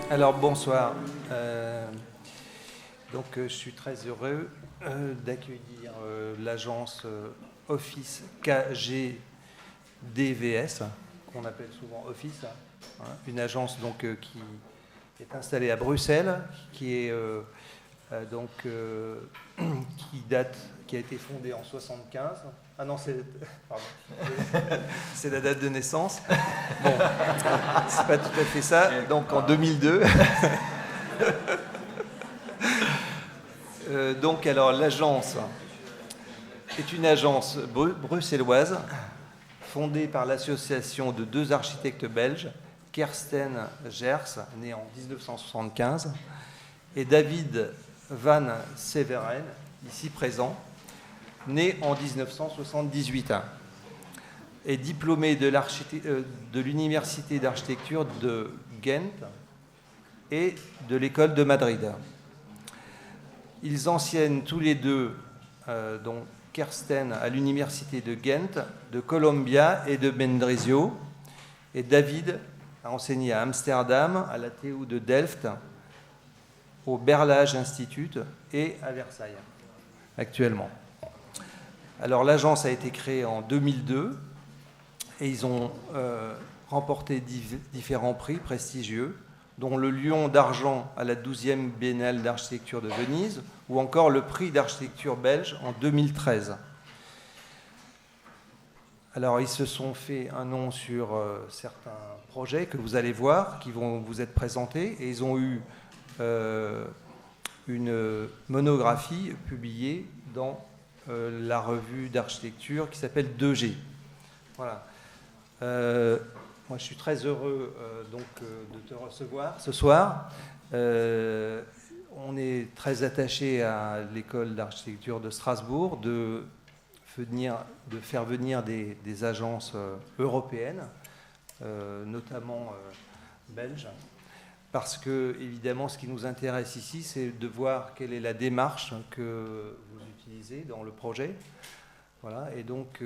Alors bonsoir. Je suis très heureux d'accueillir l'agence Office KGDVS, qu'on appelle souvent Office, hein, une agence qui est installée à Bruxelles, qui a été fondée en 75. Ah non, pardon, c'est la date de naissance. Bon, c'est pas tout à fait ça. Donc en 2002. L'agence est une agence bruxelloise fondée par l'association de deux architectes belges, Kersten Gers, né en 1975, et David Van Severen, ici présent, né en 1978, et diplômé de l'Université d'architecture de Ghent et de l'École de Madrid. Ils enseignent tous les deux, donc Kersten à l'Université de Ghent, de Columbia et de Mendrisio, et David a enseigné à Amsterdam, à la TU de Delft, au Berlage Institute et à Versailles, actuellement. Alors l'agence a été créée en 2002 et ils ont remporté différents prix prestigieux, dont le Lion d'argent à la 12e Biennale d'architecture de Venise, ou encore le prix d'architecture belge en 2013. Alors, ils se sont fait un nom sur certains projets que vous allez voir, qui vont vous être présentés, et ils ont eu une monographie publiée dans la revue d'architecture qui s'appelle 2G. Voilà. Moi, je suis très heureux de te recevoir ce soir. On est très attaché à l'école d'architecture de Strasbourg de faire venir des agences européennes, notamment belges, parce que, évidemment, ce qui nous intéresse ici, c'est de voir quelle est la démarche que vous utilisez dans le projet. Voilà, et donc...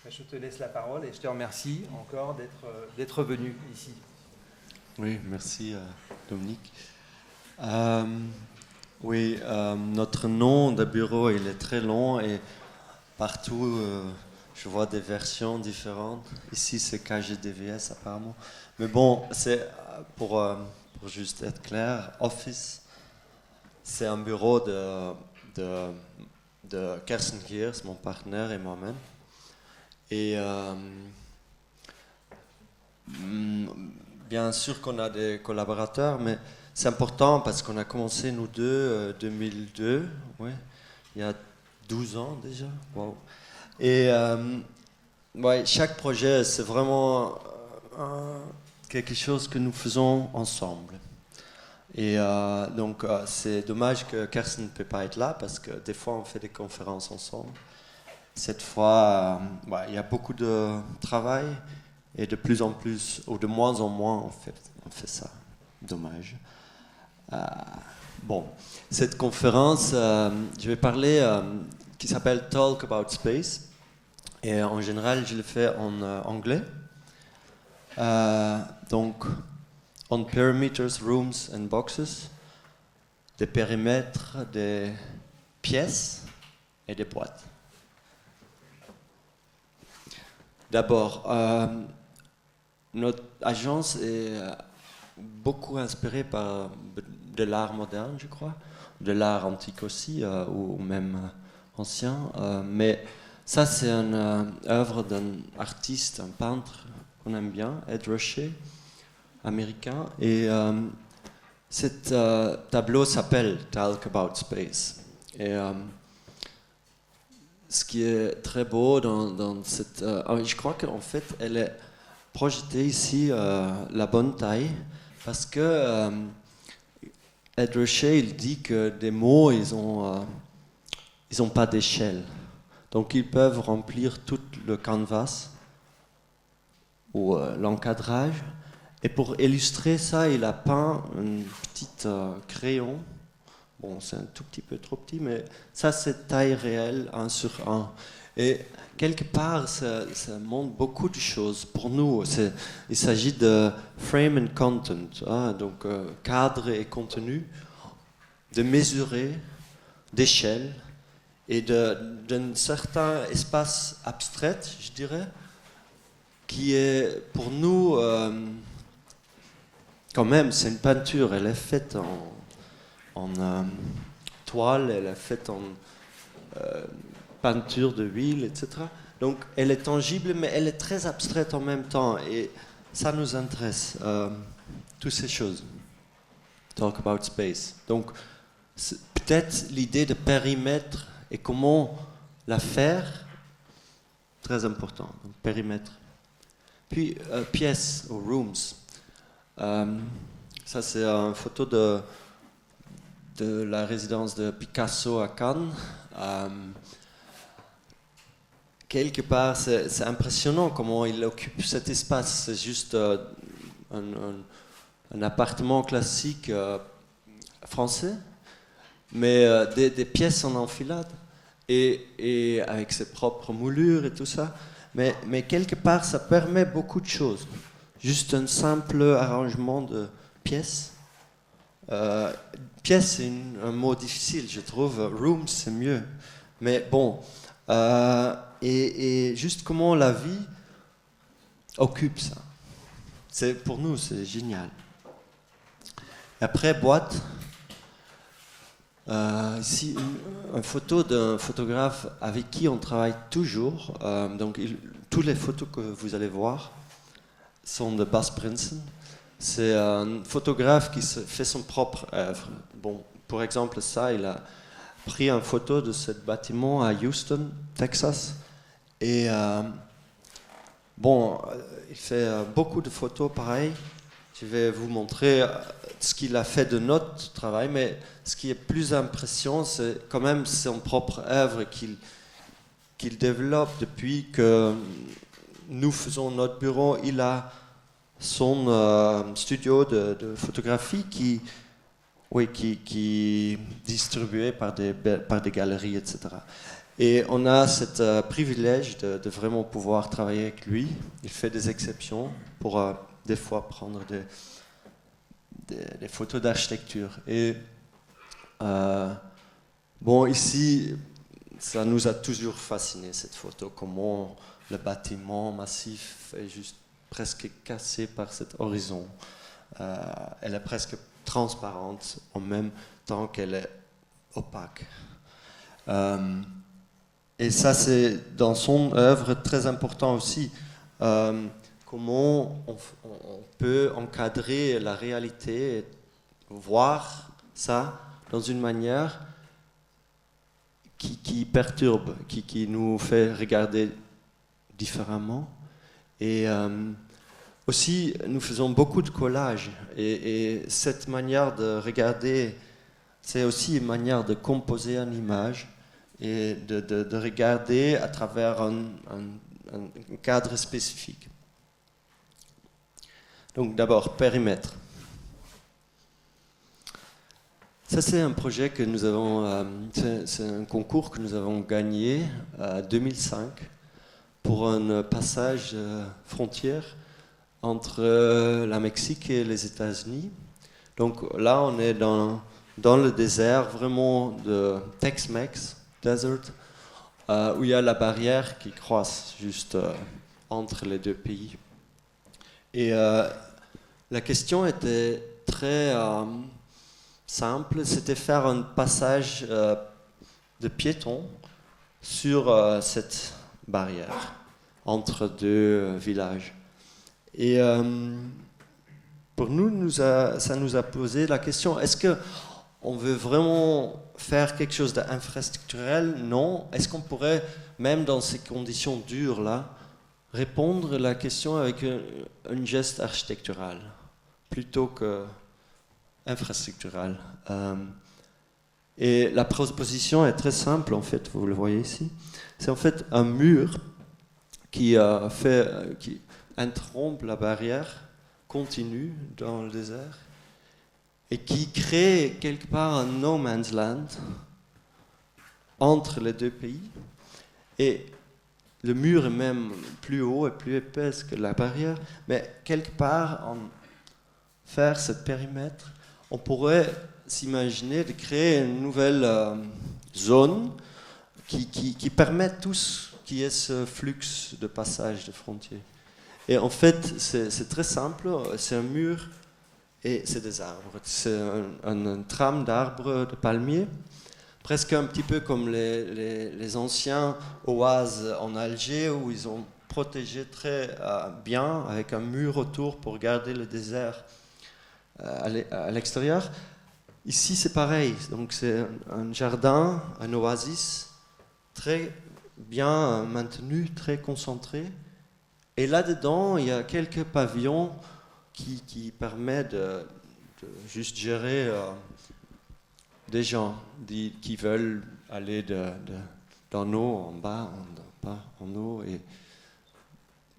je te laisse la parole et je te remercie encore d'être venu ici. Oui, merci Dominique. Notre nom de bureau il est très long et partout je vois des versions différentes. Ici c'est KGDVS apparemment. Mais bon, c'est pour juste être clair, Office, c'est un bureau de Kersten Gers, mon partenaire et moi-même. Et bien sûr qu'on a des collaborateurs, mais c'est important parce qu'on a commencé nous deux 2002, ouais, il y a 12 ans déjà. Wow. Et chaque projet, c'est vraiment quelque chose que nous faisons ensemble. Et donc c'est dommage que Kersten ne peut pas être là parce que des fois on fait des conférences ensemble. Cette fois, il y a beaucoup de travail et de plus en plus, ou de moins en moins, on fait ça. Dommage. Cette conférence, je vais parler, qui s'appelle Talk About Space. Et en général, je le fais en anglais. Donc, on perimeters, rooms and boxes, des périmètres, des pièces et des boîtes. D'abord, notre agence est beaucoup inspirée par de l'art moderne, je crois, de l'art antique aussi, ou même ancien. Mais ça, c'est une œuvre d'un artiste, un peintre qu'on aime bien, Ed Ruscha, américain. Et cet tableau s'appelle Talk About Space. Et ce qui est très beau dans cette... je crois qu'en fait, elle est projetée ici la bonne taille, parce que Ed Ruscha, il dit que des mots, ils ont pas d'échelle. Donc, ils peuvent remplir tout le canvas ou l'encadrage. Et pour illustrer ça, il a peint un petit crayon. Bon, c'est un tout petit peu trop petit, mais ça, c'est taille réelle, 1 sur 1. Et quelque part, ça montre beaucoup de choses. Pour nous, il s'agit de frame and content, hein, donc cadre et contenu, de mesurer, d'échelle et d'un certain espace abstrait, je dirais, qui est pour nous, quand même, c'est une peinture, elle est faite en toile, elle est faite en peinture de huile, etc. Donc elle est tangible, mais elle est très abstraite en même temps, et ça nous intéresse, toutes ces choses. Talk about space. Donc peut-être l'idée de périmètre et comment la faire, très important, donc périmètre. Puis pièces, ou rooms. Ça c'est une photo de la résidence de Picasso à Cannes. Quelque part, c'est impressionnant comment il occupe cet espace. C'est juste un appartement classique français, mais des pièces en enfilade et avec ses propres moulures et tout ça. Mais quelque part, ça permet beaucoup de choses. Juste un simple arrangement de pièces. Pièce, c'est un mot difficile, je trouve. Room, c'est mieux. Mais bon, et juste comment la vie occupe ça. Pour nous, c'est génial. Après, boîte. Ici, une photo d'un photographe avec qui on travaille toujours. Donc, toutes les photos que vous allez voir sont de Bas Prinsen. C'est un photographe qui fait son propre œuvre. Bon, pour exemple, ça, il a pris une photo de ce bâtiment à Houston, Texas. Et il fait beaucoup de photos pareilles. Je vais vous montrer ce qu'il a fait de notre travail, mais ce qui est plus impressionnant, c'est quand même son propre œuvre qu'il développe depuis que nous faisons notre bureau. Il a son studio de photographie qui est distribué par des galeries, etc. Et on a ce privilège de vraiment pouvoir travailler avec lui. Il fait des exceptions pour des fois prendre des photos d'architecture. Et ici, ça nous a toujours fasciné, cette photo, comment le bâtiment massif est juste presque cassé par cet horizon. Elle est presque transparente en même temps qu'elle est opaque. Et ça, c'est dans son œuvre très important aussi. Comment on peut encadrer la réalité et voir ça dans une manière qui perturbe, qui nous fait regarder différemment. Et aussi, nous faisons beaucoup de collages. Et cette manière de regarder, c'est aussi une manière de composer une image et de regarder à travers un cadre spécifique. Donc d'abord, périmètre. Ça, c'est un projet que nous avons, c'est un concours que nous avons gagné en 2005 pour un passage frontière entre la Mexique et les États-Unis. Donc là, on est dans le désert, vraiment de Tex-Mex, desert, où il y a la barrière qui croise juste entre les deux pays. Et la question était très simple, c'était faire un passage de piétons sur cette barrière entre deux villages. Et pour nous, ça nous a posé la question, est-ce qu'on veut vraiment faire quelque chose d'infrastructurel? Non. Est-ce qu'on pourrait, même dans ces conditions dures-là, répondre à la question avec un geste architectural plutôt que infrastructural? Et la proposition est très simple, en fait, vous le voyez ici. C'est en fait un mur qui interrompt la barrière continue dans le désert et qui crée quelque part un no man's land entre les deux pays. Et le mur est même plus haut et plus épais que la barrière, mais quelque part, en faire ce périmètre, on pourrait s'imaginer de créer une nouvelle zone qui permette tout ce qui est ce flux de passage de frontières. Et en fait, c'est très simple, c'est un mur et c'est des arbres. C'est un trame d'arbres de palmiers, presque un petit peu comme les anciens oases en Alger, où ils ont protégé très bien avec un mur autour pour garder le désert à l'extérieur. Ici, c'est pareil. Donc, c'est un jardin, un oasis très bien maintenu, très concentré. Et là-dedans, il y a quelques pavillons qui permettent de juste gérer des gens qui veulent aller d'en haut en bas, en haut. Et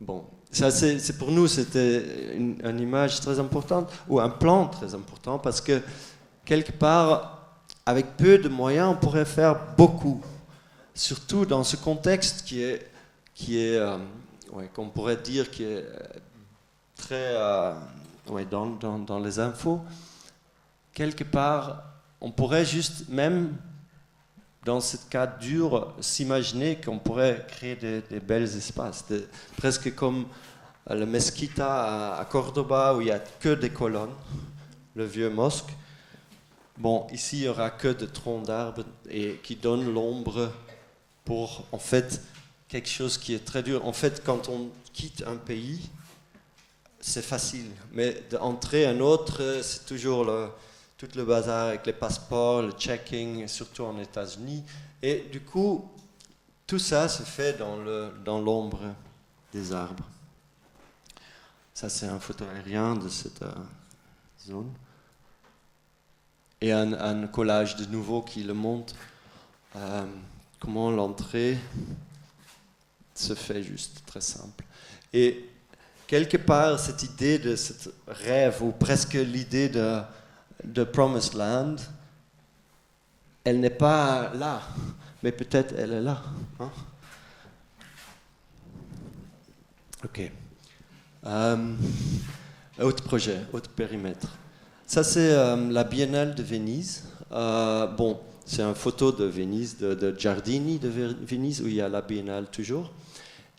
bon, ça c'est pour nous, c'était une image très importante, ou un plan très important, parce que quelque part, avec peu de moyens, on pourrait faire beaucoup. Surtout dans ce contexte qui est qu'on pourrait dire qui est très dans les infos. Quelque part, on pourrait juste, même dans ce cas dur, s'imaginer qu'on pourrait créer des belles espaces, presque comme le Mesquita à Cordoba, où il n'y a que des colonnes, le vieux mosque. Bon, ici, il n'y aura que des troncs d'arbres et qui donnent l'ombre pour, en fait, quelque chose qui est très dur. En fait, quand on quitte un pays, c'est facile, mais d'entrer un autre, c'est toujours tout le bazar avec les passeports, le checking, surtout en États-Unis. Et du coup, tout ça se fait dans l'ombre des arbres. Ça, c'est un photo aérien de cette zone. Et un collage de nouveau qui le montre comment l'entrée se fait juste très simple. Et quelque part, cette idée de ce rêve, ou presque l'idée de Promised Land, elle n'est pas là, mais peut-être elle est là. Hein? Ok. Autre projet, autre périmètre. Ça, c'est la Biennale de Venise. Bon, c'est une photo de Venise, de Giardini de Venise, où il y a la Biennale toujours.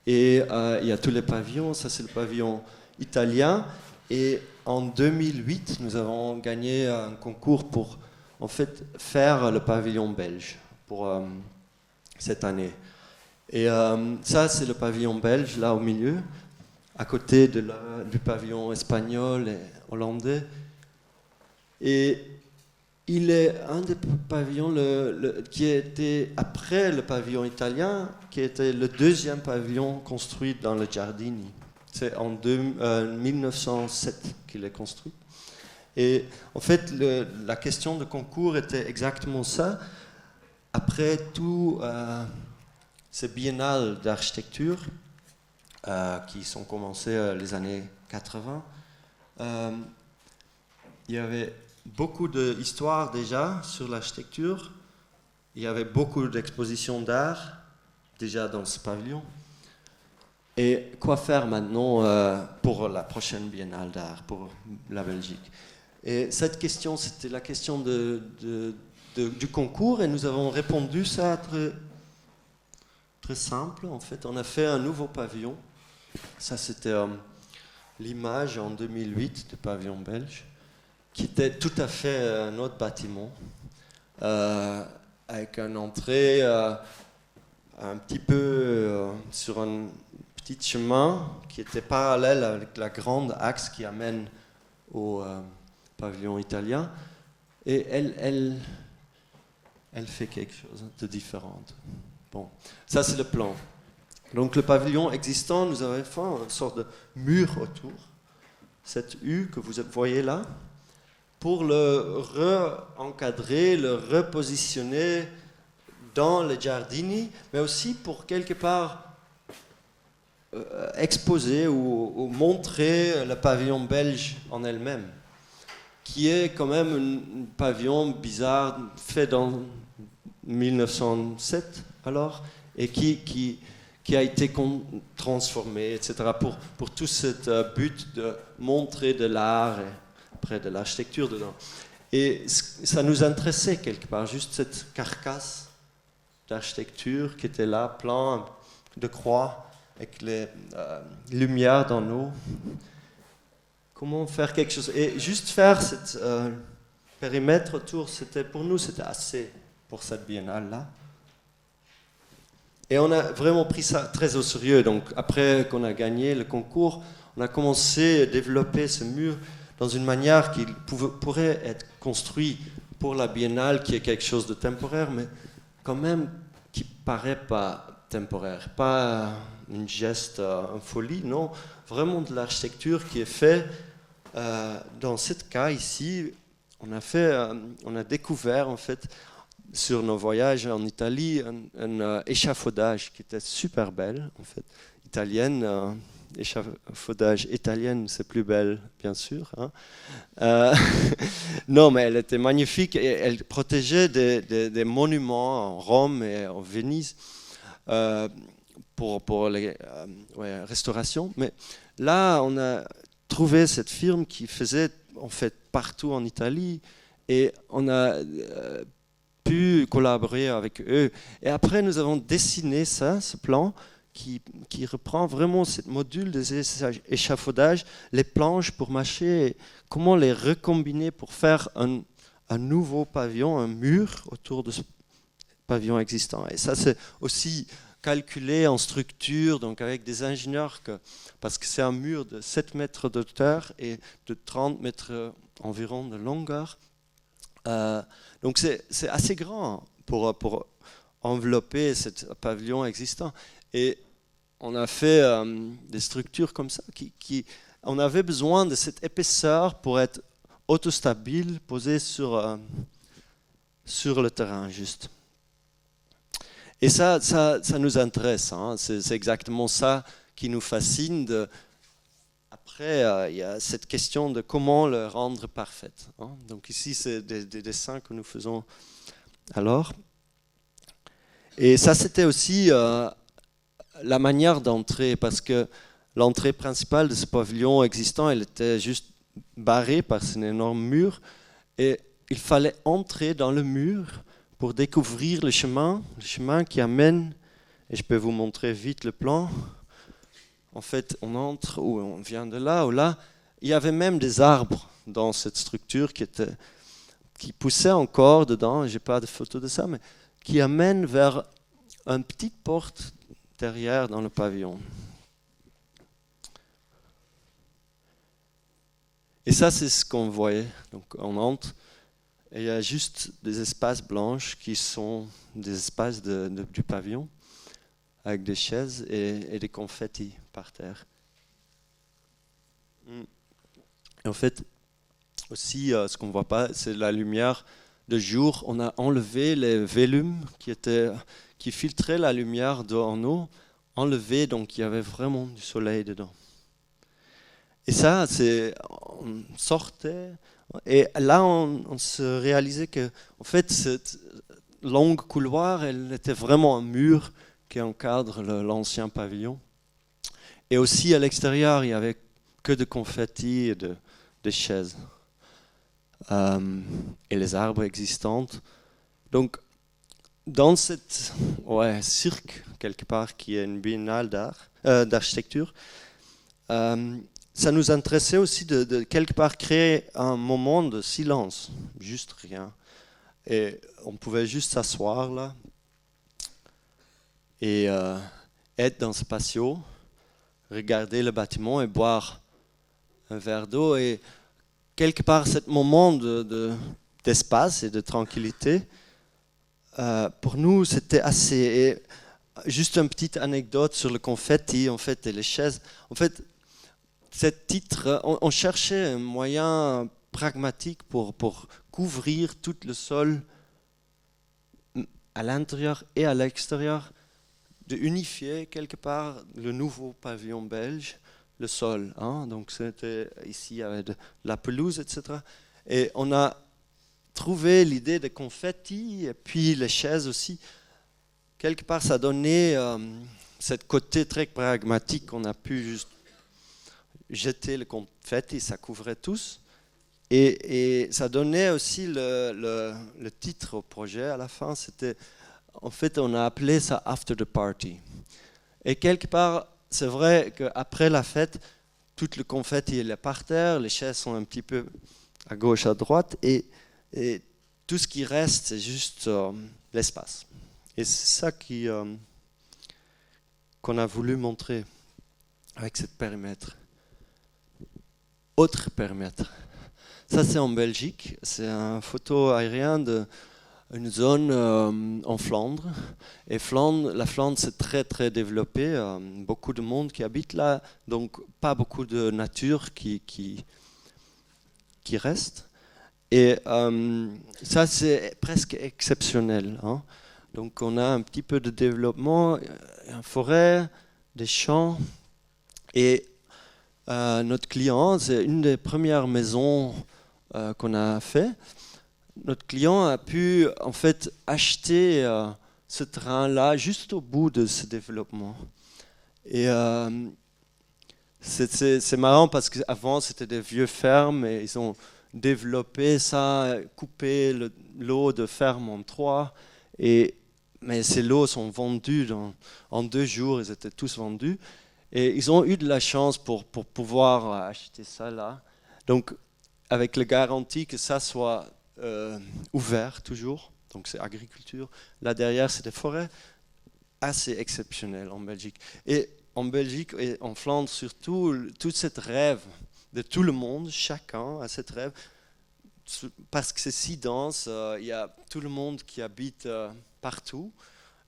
Et il y a tous les pavillons. Ça, c'est le pavillon italien. Et en 2008, nous avons gagné un concours pour, en fait, faire le pavillon belge pour cette année. Et ça, c'est le pavillon belge, là au milieu, à côté du pavillon espagnol et hollandais. Et il est un des pavillons qui était après le pavillon italien, qui était le deuxième pavillon construit dans le Giardini. C'est en 1907 qu'il est construit. Et en fait, la question de concours était exactement ça. Après tout ces biennales d'architecture qui sont commencées les années 80, il y avait beaucoup d'histoires déjà sur l'architecture. Il y avait beaucoup d'expositions d'art déjà dans ce pavillon. Et quoi faire maintenant pour la prochaine biennale d'art, pour la Belgique? Et cette question, c'était la question du concours, et nous avons répondu ça très, très simple. En fait, on a fait un nouveau pavillon. Ça, c'était l'image en 2008 du pavillon belge, qui était tout à fait un autre bâtiment, avec une entrée un petit peu sur un petit chemin qui était parallèle avec la grande axe qui amène au pavillon italien. Et elle fait quelque chose de différent. Bon, ça c'est le plan. Donc le pavillon existant, nous avons fait une sorte de mur autour, cette U que vous voyez là, pour le re-encadrer, le repositionner dans le Giardini, mais aussi pour quelque part exposer ou montrer le pavillon belge en elle-même, qui est quand même un pavillon bizarre, fait dans 1907 alors, et qui qui a été transformé, etc., pour tout ce but de montrer de l'art et après de l'architecture dedans. Et ça nous intéressait quelque part, juste cette carcasse d'architecture qui était là, plein de croix, avec les lumières dans l'eau. Comment faire quelque chose? Et juste faire ce périmètre autour, pour nous, c'était assez pour cette biennale-là. Et on a vraiment pris ça très au sérieux. Donc, après qu'on a gagné le concours, on a commencé à développer ce mur dans une manière qui pourrait être construit pour la biennale, qui est quelque chose de temporaire, mais quand même qui paraît pas temporaire, pas un geste en folie, non, vraiment de l'architecture qui est fait. Dans ce cas ici, on a découvert en fait sur nos voyages en Italie un échafaudage qui était super belle en fait, italienne. Échafaudage italienne, c'est plus belle, bien sûr. Hein. Non, mais elle était magnifique et elle protégeait des monuments en Rome et en Venise pour les restaurations. Mais là, on a trouvé cette firme qui faisait en fait partout en Italie et on a pu collaborer avec eux. Et après, nous avons dessiné ce plan qui reprend vraiment ce module des échafaudages, les planches pour mâcher, comment les recombiner pour faire un nouveau pavillon, un mur autour de ce pavillon existant. Et ça, c'est aussi calculé en structure, donc avec des ingénieurs, parce que c'est un mur de 7 mètres de hauteur et de 30 mètres environ de longueur. Donc c'est assez grand pour envelopper ce pavillon existant. Et on a fait des structures comme ça. On avait besoin de cette épaisseur pour être autostable, posée sur le terrain juste. Et ça nous intéresse. Hein. C'est exactement ça qui nous fascine. Après, il y a cette question de comment le rendre parfait. Hein. Donc ici, c'est des dessins que nous faisons alors. Et ça, c'était aussi la manière d'entrer, parce que l'entrée principale de ce pavillon existant, elle était juste barrée par un énorme mur, et il fallait entrer dans le mur pour découvrir le chemin qui amène, et je peux vous montrer vite le plan. En fait, on entre, ou on vient de là, ou là. Il y avait même des arbres dans cette structure qui poussaient encore dedans, je n'ai pas de photo de ça, mais qui amène vers une petite porte derrière dans le pavillon. Et ça, c'est ce qu'on voyait. Donc, on entre et il y a juste des espaces blanches qui sont des espaces du pavillon avec des chaises et des confettis par terre. Et en fait, aussi, ce qu'on ne voit pas, c'est la lumière de jour. On a enlevé les volumes qui filtraient la lumière en eau, enlevé, donc il y avait vraiment du soleil dedans. Et ça, on sortait, et là, on se réalisait que, en fait, cette longue couloir, elle était vraiment un mur qui encadre l'ancien pavillon. Et aussi, à l'extérieur, il n'y avait que de confettis et de chaises. Et les arbres existants. Donc, dans cette cirque, quelque part, qui est une biennale d'architecture, ça nous intéressait aussi de quelque part créer un moment de silence, juste rien. Et on pouvait juste s'asseoir là et être dans ce patio, regarder le bâtiment et boire un verre d'eau. Et quelque part, ce moment d'espace et de tranquillité, pour nous, c'était assez. Et juste une petite anecdote sur le confetti, en fait, et les chaises. En fait, cet titre, on cherchait un moyen pragmatique pour couvrir tout le sol à l'intérieur et à l'extérieur, de unifier quelque part le nouveau pavillon belge, le sol. Hein. Donc c'était ici, il y avait de la pelouse, etc. Et on a trouvé l'idée des confettis et puis les chaises aussi. Quelque part, ça donnait cette côté très pragmatique, on a pu juste jeter le confetti, ça couvrait tous. Et ça donnait aussi le titre au projet à la fin. C'était, en fait, on a appelé ça After the Party. Et quelque part, c'est vrai qu'après la fête, tout le confetti est par terre, les chaises sont un petit peu à gauche, à droite, et tout ce qui reste, c'est juste l'espace. Et c'est ça qu'on a voulu montrer avec ce périmètre. Autre périmètre. Ça, c'est en Belgique. C'est une photo aérienne d'une zone en Flandre. Et la Flandre, c'est très, très développé. Beaucoup de monde qui habite là. Donc, pas beaucoup de nature qui reste. Et ça, c'est presque exceptionnel. Hein. Donc, on a un petit peu de développement, une forêt, des champs. Et notre client, c'est une des premières maisons qu'on a fait. Notre client a pu en fait acheter ce terrain-là juste au bout de ce développement. Et c'est marrant parce qu'avant c'était des vieux fermes et ils ont développé ça, coupé l'eau de ferme en 3. Mais ces lots sont vendus en 2 jours, ils étaient tous vendus. Et ils ont eu de la chance pour pouvoir acheter ça là. Donc, avec la garantie que ça soit ouvert toujours, donc c'est agriculture. Là derrière, c'est des forêts assez exceptionnelles en Belgique. Et en Belgique et en Flandre surtout, tout cette rêve de tout le monde, chacun a cette rêve, parce que c'est si dense, il y a tout le monde qui habite partout,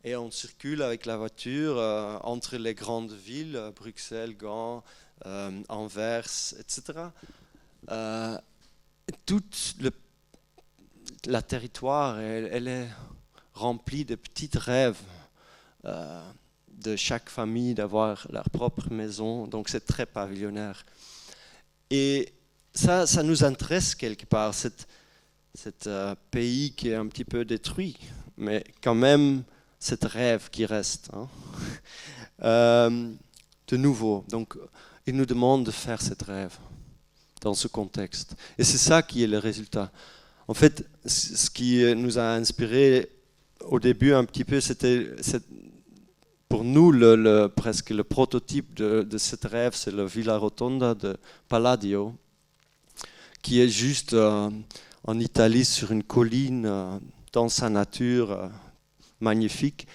et on circule avec la voiture entre les grandes villes, Bruxelles, Gand, Anvers, etc. Toute la territoire, elle est remplie de petits rêves de chaque famille d'avoir leur propre maison. Donc c'est très pavillonnaire. Et ça nous intéresse quelque part, cet pays qui est un petit peu détruit, mais quand même cet rêve qui reste. Hein. De nouveau, donc il nous demande de faire cet rêve dans ce contexte. Et c'est ça qui est le résultat. En fait, ce qui nous a inspiré au début un petit peu, c'était pour nous presque le prototype de ce rêve, c'est le Villa Rotonda de Palladio, qui est juste en Italie sur une colline dans sa nature magnifique,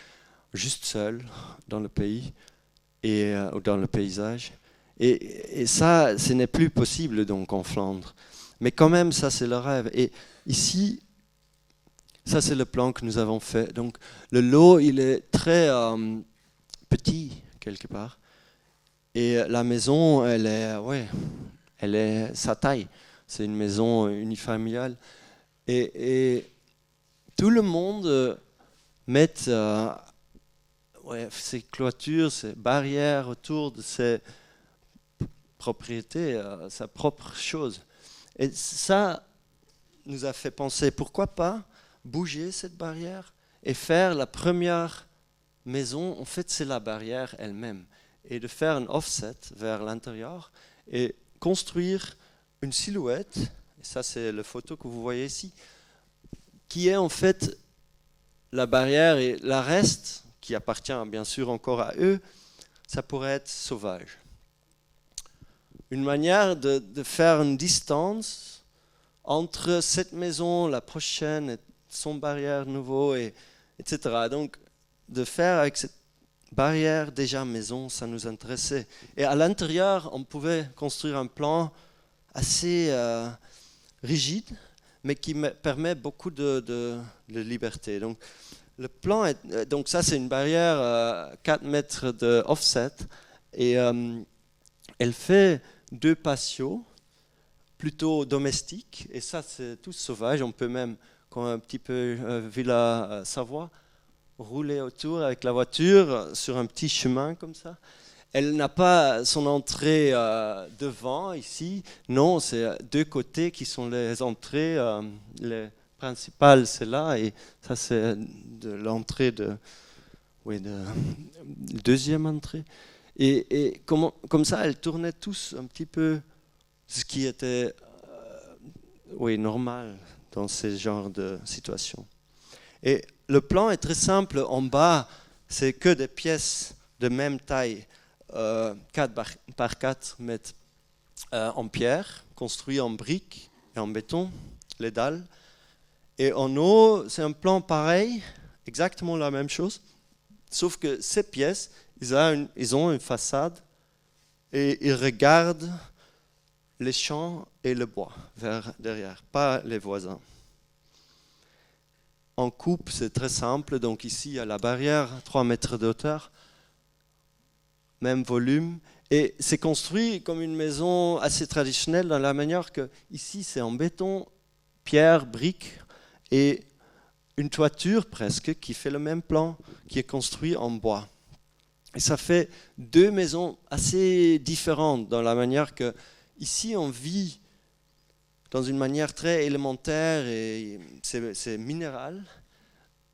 juste seul dans le pays ou dans le paysage. Et ça, ce n'est plus possible donc en Flandre. Mais quand même, ça c'est le rêve. Et ici, ça c'est le plan que nous avons fait. Donc le lot, il est très petit quelque part. Et la maison, elle est sa taille. C'est une maison unifamiliale. Et tout le monde met ses clôtures, ses barrières autour de ses propriétés, sa propre chose. Et ça nous a fait penser, pourquoi pas bouger cette barrière et faire la première maison, en fait c'est la barrière elle-même, et de faire un offset vers l'intérieur et construire une silhouette, et ça c'est la photo que vous voyez ici, qui est en fait la barrière et la reste, qui appartient bien sûr encore à eux, ça pourrait être sauvage. Une manière de faire une distance entre cette maison, la prochaine, et son barrière nouveau, etc. Donc, de faire avec cette barrière déjà maison, ça nous intéressait. Et à l'intérieur, on pouvait construire un plan assez rigide, mais qui permet beaucoup de liberté. Donc, le plan donc ça, c'est une barrière 4 mètres de offset, et elle fait 2 patios plutôt domestiques, et ça c'est tout sauvage. On peut même, comme un petit peu Villa Savoie, rouler autour avec la voiture sur un petit chemin comme ça. Elle n'a pas son entrée devant ici, non, c'est 2 côtés qui sont les entrées, les principales c'est là, et ça c'est de l'entrée de deuxième entrée. Et comme ça, elles tournaient tous un petit peu ce qui était normal dans ce genre de situation. Et le plan est très simple. En bas, c'est que des pièces de même taille, 4 par 4 mètres en pierre, construites en briques et en béton, les dalles. Et en haut, c'est un plan pareil, exactement la même chose, sauf que ces pièces, ils ont une façade et ils regardent les champs et le bois vers derrière, pas les voisins. En coupe, c'est très simple. Donc ici, il y a la barrière, 3 mètres de hauteur, même volume. Et c'est construit comme une maison assez traditionnelle dans la manière que ici, c'est en béton, pierre, briques et une toiture presque qui fait le même plan, qui est construit en bois. Et ça fait 2 maisons assez différentes dans la manière que ici, on vit dans une manière très élémentaire et c'est minéral.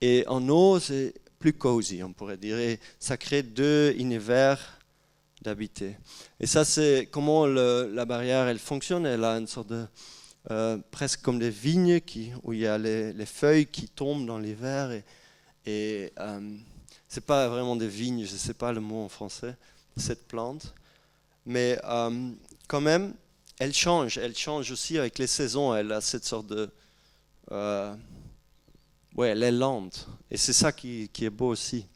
Et en haut, c'est plus cosy, on pourrait dire. Et ça crée 2 univers d'habiter. Et ça, c'est comment la barrière, elle fonctionne. Elle a une sorte de presque comme des vignes où il y a les feuilles qui tombent dans l'hiver. Et c'est pas vraiment des vignes, je ne sais pas le mot en français, cette plante. Mais quand même, elle change aussi avec les saisons. Elle a cette sorte de... elle est lente. Et c'est ça qui est beau aussi.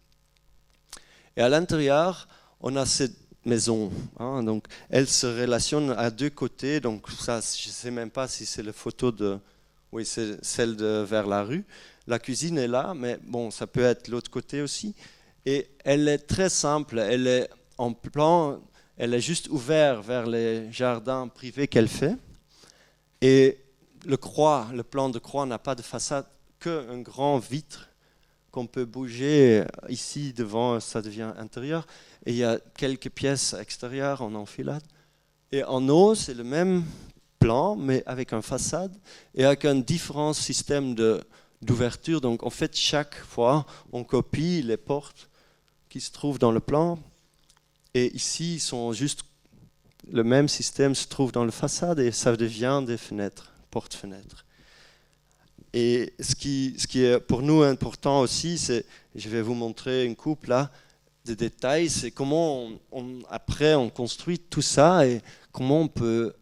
Et à l'intérieur, on a cette maison. Donc, elle se relationne à 2 côtés. Donc, ça, je ne sais même pas si c'est la photo de... Oui, c'est celle vers la rue. La cuisine est là, mais bon, ça peut être l'autre côté aussi. Et elle est très simple. Elle est en plan... Elle est juste ouverte vers les jardins privés qu'elle fait. Et le plan de croix n'a pas de façade, qu'un grand vitre qu'on peut bouger ici devant, ça devient intérieur. Et il y a quelques pièces extérieures en enfilade. Et en haut, c'est le même plan, mais avec une façade et avec un différent système d'ouverture. Donc en fait, chaque fois, on copie les portes qui se trouvent dans le plan. Et ici, ils sont juste le même système se trouve dans la façade et ça devient des fenêtres, porte-fenêtres. Et ce qui est pour nous important aussi, c'est, je vais vous montrer une coupe là, des détails, c'est comment après on construit tout ça et comment on peut,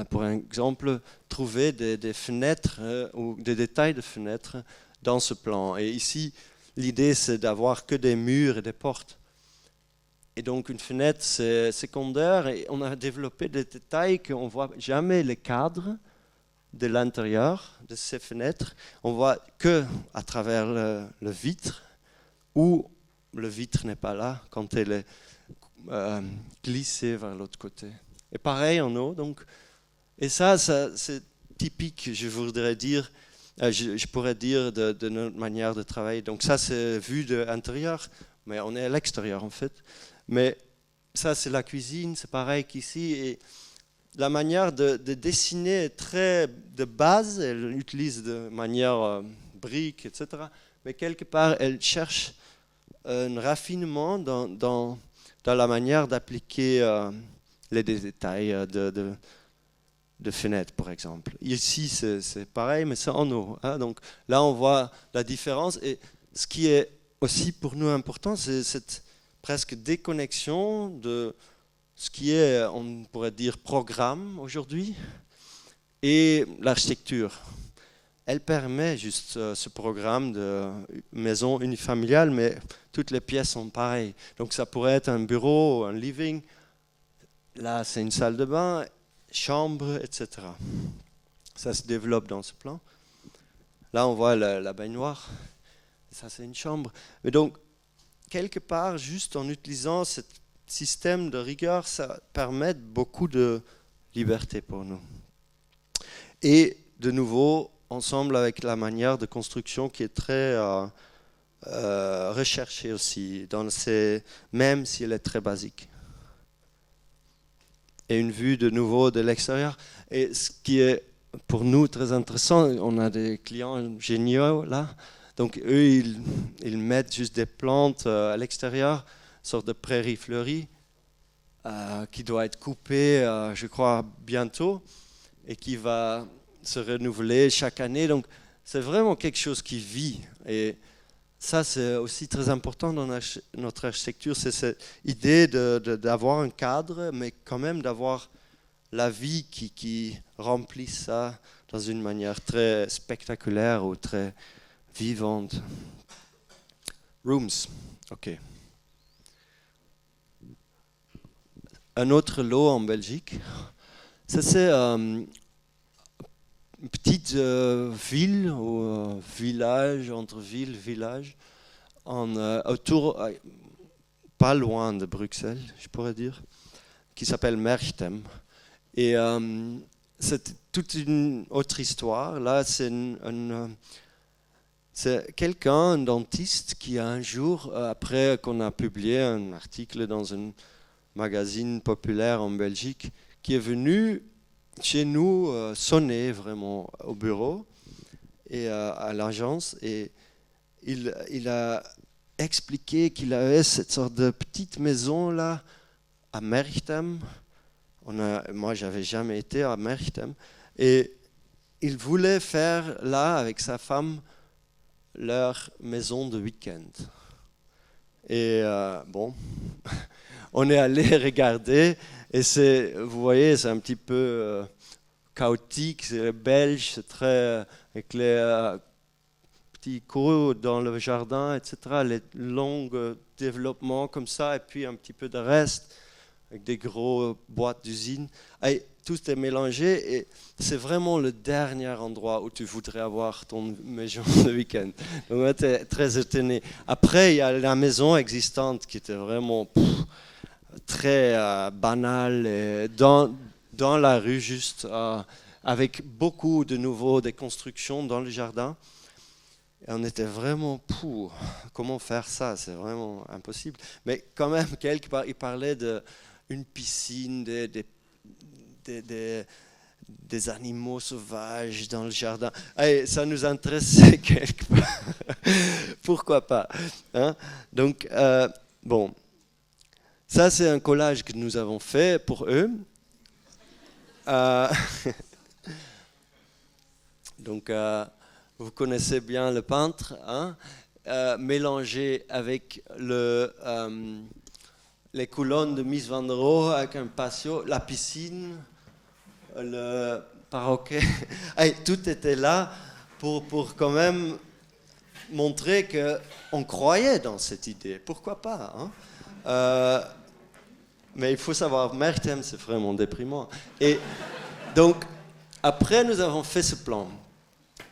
pour exemple, trouver des fenêtres ou des détails de fenêtres dans ce plan. Et ici, l'idée c'est d'avoir que des murs et des portes. Et donc une fenêtre, c'est secondaire et on a développé des détails qu'on ne voit jamais les cadres de l'intérieur de ces fenêtres. On voit que à travers le vitre ou le vitre n'est pas là quand elle est glissée vers l'autre côté. Et pareil en haut. Donc. Et ça c'est typique, je voudrais dire, je pourrais dire de notre manière de travailler. Donc ça c'est vu de l'intérieur, mais on est à l'extérieur en fait. Mais ça, c'est la cuisine, c'est pareil qu'ici. Et la manière de dessiner est très de base, elle utilise de manière brique, etc. Mais quelque part, elle cherche un raffinement dans la manière d'appliquer les détails de fenêtres, par exemple. Ici, c'est pareil, mais c'est en haut. Donc là, on voit la différence. Et ce qui est aussi pour nous important, c'est cette presque déconnexion de ce qui est, on pourrait dire, programme aujourd'hui et l'architecture. Elle permet juste ce programme de maison unifamiliale, mais toutes les pièces sont pareilles. Donc ça pourrait être un bureau, un living. Là, c'est une salle de bain, chambre, etc. Ça se développe dans ce plan. Là, on voit la baignoire. Ça, c'est une chambre. Mais donc, quelque part, juste en utilisant ce système de rigueur, ça permet beaucoup de liberté pour nous. Et de nouveau, ensemble avec la manière de construction qui est très recherchée aussi, même si elle est très basique. Et une vue de nouveau de l'extérieur. Et ce qui est pour nous très intéressant, on a des clients géniaux là, Donc eux, ils mettent juste des plantes à l'extérieur, une sorte de prairie fleurie, qui doit être coupée, je crois, bientôt, et qui va se renouveler chaque année. Donc c'est vraiment quelque chose qui vit. Et ça, c'est aussi très important dans notre architecture, c'est cette idée d'avoir un cadre, mais quand même d'avoir la vie qui remplit ça dans une manière très spectaculaire ou très vivante. Rooms, ok. Un autre lot en Belgique, ça c'est une petite ville ou village, entre ville, village, autour, pas loin de Bruxelles, je pourrais dire, qui s'appelle Merchtem. Et c'est toute une autre histoire. Là, c'est quelqu'un, un dentiste, qui un jour, après qu'on a publié un article dans un magazine populaire en Belgique, qui est venu chez nous sonner vraiment au bureau et à l'agence. Et il a expliqué qu'il avait cette sorte de petite maison là à Merchtem. Moi, j'avais jamais été à Merchtem. Et il voulait faire là, avec sa femme, leur maison de week-end. Et bon, on est allé regarder. Et vous voyez, c'est un petit peu chaotique. C'est belge, c'est très... avec les petits cours dans le jardin, etc. Les longs développements comme ça, et puis un petit peu de reste, avec des gros boîtes d'usine. Et tout est mélangé et c'est vraiment le dernier endroit où tu voudrais avoir ton maison de week-end. Donc on était très étonné. Après, il y a la maison existante qui était vraiment très banale, et dans la rue juste, avec beaucoup de nouveaux des constructions dans le jardin. Et on était vraiment pour. Comment faire ça? C'est vraiment impossible. Mais quand même, quelque part, il parlait d'une piscine, des animaux sauvages dans le jardin. Et ça nous intéressait quelque part. Pourquoi pas, hein? Donc, bon. Ça, c'est un collage que nous avons fait pour eux. Donc, vous connaissez bien le peintre, hein? Mélangé avec les colonnes de Mies van der Rohe avec un patio, la piscine, le paroquet. Tout était là pour quand même montrer qu'on croyait dans cette idée. Pourquoi pas, hein? Mais il faut savoir, Merchtem, c'est vraiment déprimant. Et donc, après, nous avons fait ce plan.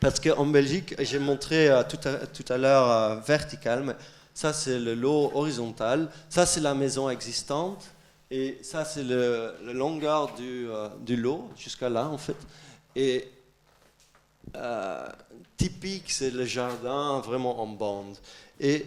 Parce qu'en Belgique, j'ai montré tout à l'heure vertical, mais ça c'est le lot horizontal, ça c'est la maison existante, et ça c'est la longueur du lot, jusqu'à là en fait. Et typique, c'est le jardin vraiment en bande. Et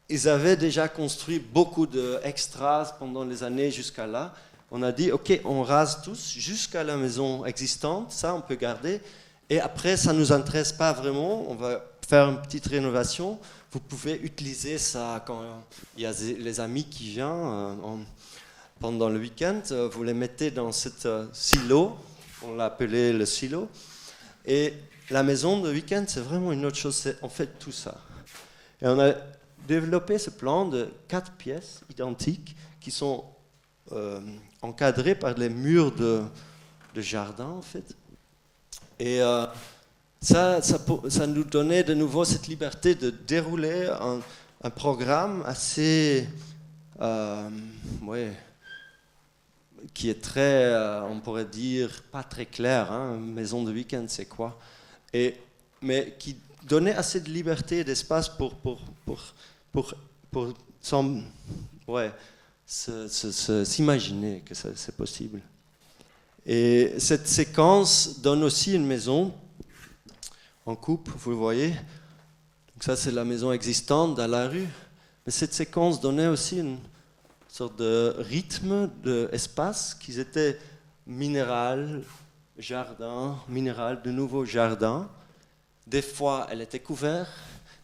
ils avaient déjà construit beaucoup d'extras pendant les années jusqu'à là. On a dit, ok, on rase tous jusqu'à la maison existante, ça on peut garder. Et après, ça ne nous intéresse pas vraiment, on va faire une petite rénovation. Vous pouvez utiliser ça quand il y a les amis qui viennent pendant le week-end. Vous les mettez dans cet silo, on l'a appelé le silo. Et la maison de week-end, c'est vraiment une autre chose, c'est en fait tout ça. Et on a développé ce plan de 4 pièces identiques qui sont encadrées par les murs de jardin, en fait. Et ça nous donnait de nouveau cette liberté de dérouler un programme assez, qui est très, on pourrait dire, pas très clair. Hein, maison de week-end, c'est quoi? Mais qui donnait assez de liberté et d'espace pour s'imaginer que c'est possible. Et cette séquence donne aussi une maison en coupe, vous le voyez. Donc ça, c'est la maison existante dans la rue. Mais cette séquence donnait aussi une sorte de rythme, d'espace, qui était minéral, jardin, minéral, de nouveau jardin. Des fois, elle était couverte,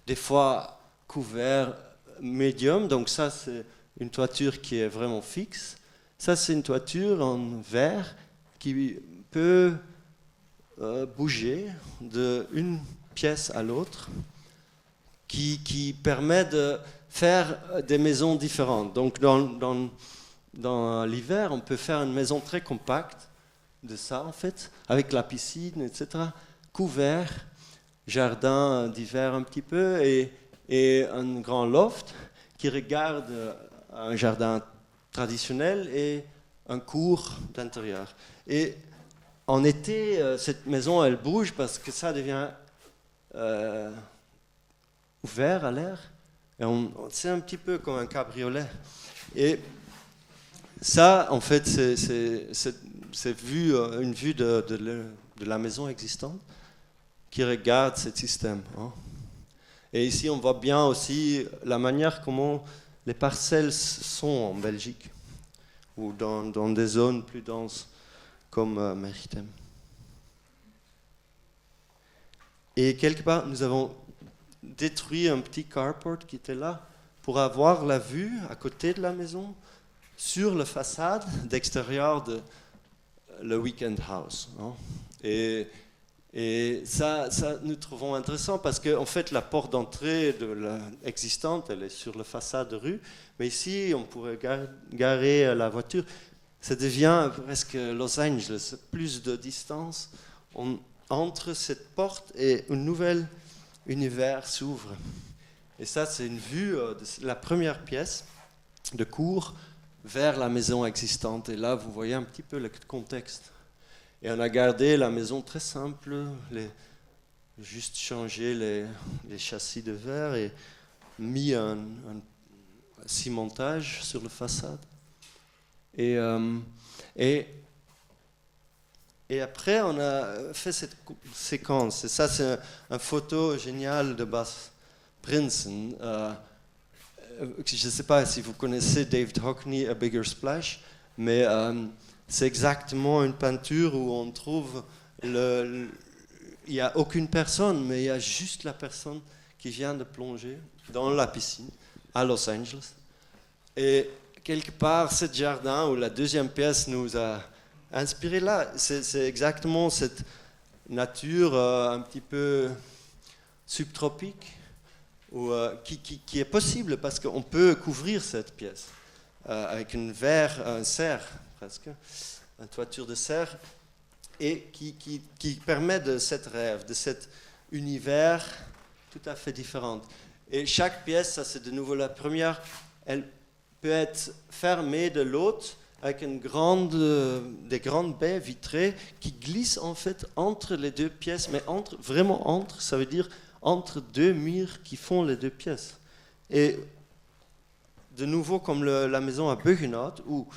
des fois couvert médium. Donc ça, c'est une toiture qui est vraiment fixe. Ça, c'est une toiture en verre qui peut bouger d'une pièce à l'autre, qui permet de faire des maisons différentes. Donc dans l'hiver, on peut faire une maison très compacte de ça, en fait, avec la piscine, etc., couvert, jardin d'hiver un petit peu, et un grand loft qui regarde un jardin traditionnel et un cours d'intérieur. Et en été, cette maison, elle bouge parce que ça devient ouvert à l'air. Et c'est un petit peu comme un cabriolet. Et ça, en fait, c'est une vue de la maison existante qui regarde ce système. Hein. Et ici, on voit bien aussi la manière comment les parcelles sont en Belgique ou dans des zones plus denses comme Meritem. Et quelque part, nous avons détruit un petit carport qui était là pour avoir la vue à côté de la maison sur la façade d'extérieur de le Weekend House. Hein. Et ça, nous trouvons intéressant parce qu'en fait, la porte d'entrée existante, elle est sur la façade de rue, mais ici, on pourrait garer la voiture. Ça devient presque Los Angeles, plus de distance entre cette porte et un nouvel univers s'ouvre. Et ça, c'est une vue de la première pièce de cour vers la maison existante. Et là, vous voyez un petit peu le contexte. Et on a gardé la maison très simple, juste changé les châssis de verre et mis un cimentage sur la façade. Et après, on a fait cette séquence. Et ça, c'est une photo géniale de Bas Prinsen. Je ne sais pas si vous connaissez David Hockney, A Bigger Splash, mais c'est exactement une peinture où on trouve il n'y a aucune personne, mais il y a juste la personne qui vient de plonger dans la piscine à Los Angeles. Et quelque part, ce jardin où la deuxième pièce nous a inspiré là, c'est exactement cette nature un petit peu subtropique qui est possible parce qu'on peut couvrir cette pièce avec un cerf presque, une toiture de cerf, et qui permet de cet rêve, de cet univers tout à fait différent. Et chaque pièce, ça c'est de nouveau la première, elle peut être fermée de l'autre avec des grandes baies vitrées qui glissent en fait entre les deux pièces, mais vraiment entre, ça veut dire entre deux murs qui font les deux pièces. Et de nouveau comme la maison à Beugenhout, où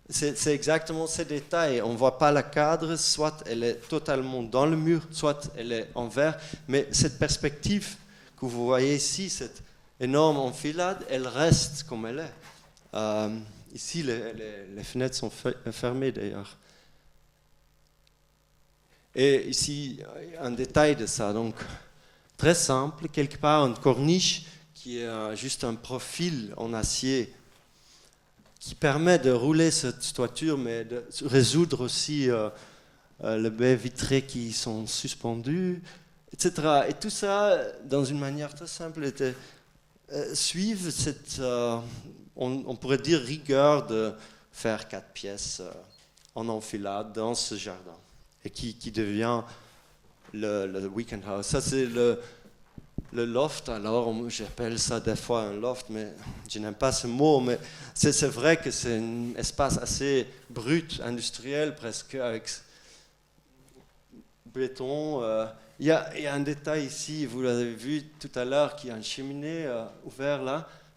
c'est exactement ces détails. On ne voit pas la cadre, soit elle est totalement dans le mur, soit elle est en verre, mais cette perspective que vous voyez ici, cette énorme enfilade, elle reste comme elle est. Ici, les fenêtres sont fermées d'ailleurs. Et ici, un détail de ça, donc très simple, quelque part une corniche qui est juste un profil en acier qui permet de rouler cette toiture, mais de résoudre aussi les baies vitrées qui sont suspendues, etc. Et tout ça, dans une manière très simple, suivre cette, on pourrait dire, rigueur de faire 4 pièces en enfilade dans ce jardin, et qui devient le Weekend House. Ça, c'est le loft, alors j'appelle ça des fois un loft, mais je n'aime pas ce mot, mais c'est vrai que c'est un espace assez brut, industriel presque, avec béton. Il y a un détail ici, vous l'avez vu tout à l'heure, qui a une cheminée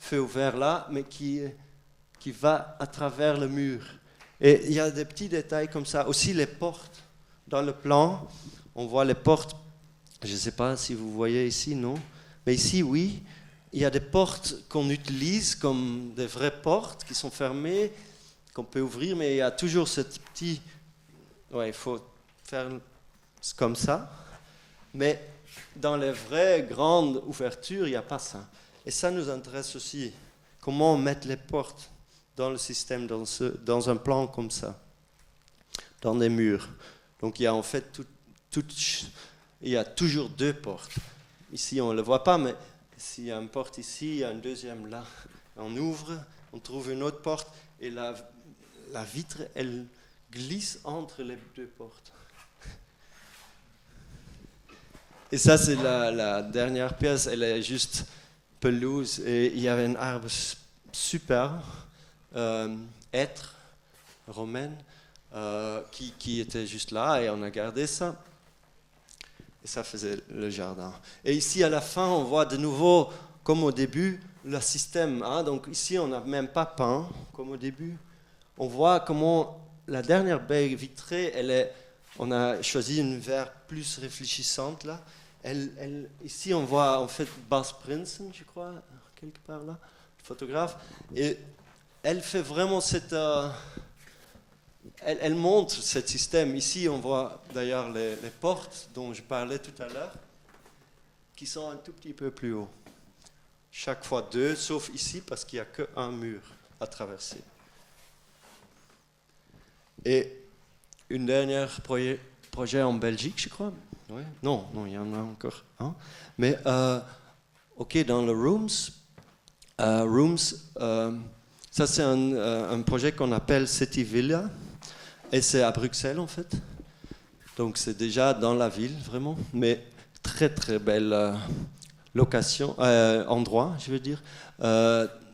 feu ouvert là, mais qui va à travers le mur. Et il y a des petits détails comme ça. Aussi les portes. Dans le plan, on voit les portes. Je ne sais pas si vous voyez ici, non? Mais ici, oui. Il y a des portes qu'on utilise comme des vraies portes qui sont fermées, qu'on peut ouvrir, mais il y a toujours ce petit... Ouais, il faut faire comme ça. Mais dans les vraies grandes ouvertures, il n'y a pas ça. Et ça nous intéresse aussi. Comment mettre les portes dans le système, dans un plan comme ça, dans des murs. Donc il y a en fait il y a toujours 2 portes. Ici, on ne le voit pas, mais s'il y a une porte ici, il y a une deuxième là. On ouvre, on trouve une autre porte, et la vitre, elle glisse entre les 2 portes. Et ça, c'est la dernière pièce, elle est juste pelouse, et il y avait un arbre super, hêtre, romaine, qui était juste là, et on a gardé ça. Et ça faisait le jardin. Et ici, à la fin, on voit de nouveau, comme au début, le système. Hein? Donc ici, on n'a même pas peint, comme au début. On voit comment la dernière baie vitrée, on a choisi une verre plus réfléchissante, là. Ici, on voit en fait Bas Prinsen, je crois, quelque part là, photographe. Et elle fait vraiment elle montre ce système. Ici, on voit d'ailleurs les portes dont je parlais tout à l'heure, qui sont un tout petit peu plus haut. Chaque fois 2, sauf ici, parce qu'il n'y a qu'un mur à traverser. Et une dernière projet en Belgique, je crois. Ouais. Non, il y en a encore un. Mais, OK, dans le Rooms, ça c'est un projet qu'on appelle City Villa. Et c'est à Bruxelles, en fait. Donc, c'est déjà dans la ville, vraiment. Mais très, très belle endroit, je veux dire.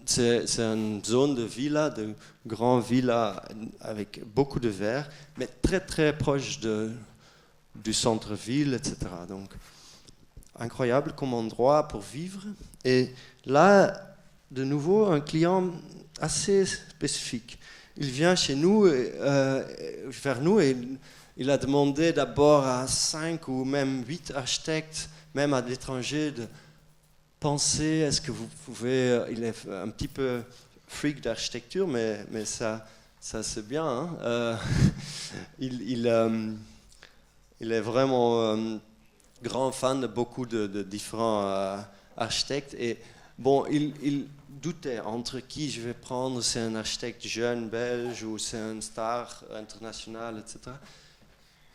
C'est une zone de villa, de grandes villas avec beaucoup de verre, mais très, très proche du centre-ville, etc. Donc, incroyable comme endroit pour vivre. Et là, de nouveau, un client assez spécifique. Il vient chez nous, vers nous, et il a demandé d'abord à 5 ou même 8 architectes, même à l'étranger, de penser, est-ce que vous pouvez... Il est un petit peu freak d'architecture, mais ça c'est bien. Hein. Il est vraiment grand fan de beaucoup de différents architectes. Et bon, il doutait entre qui je vais prendre, c'est un architecte jeune belge ou c'est un star international, etc.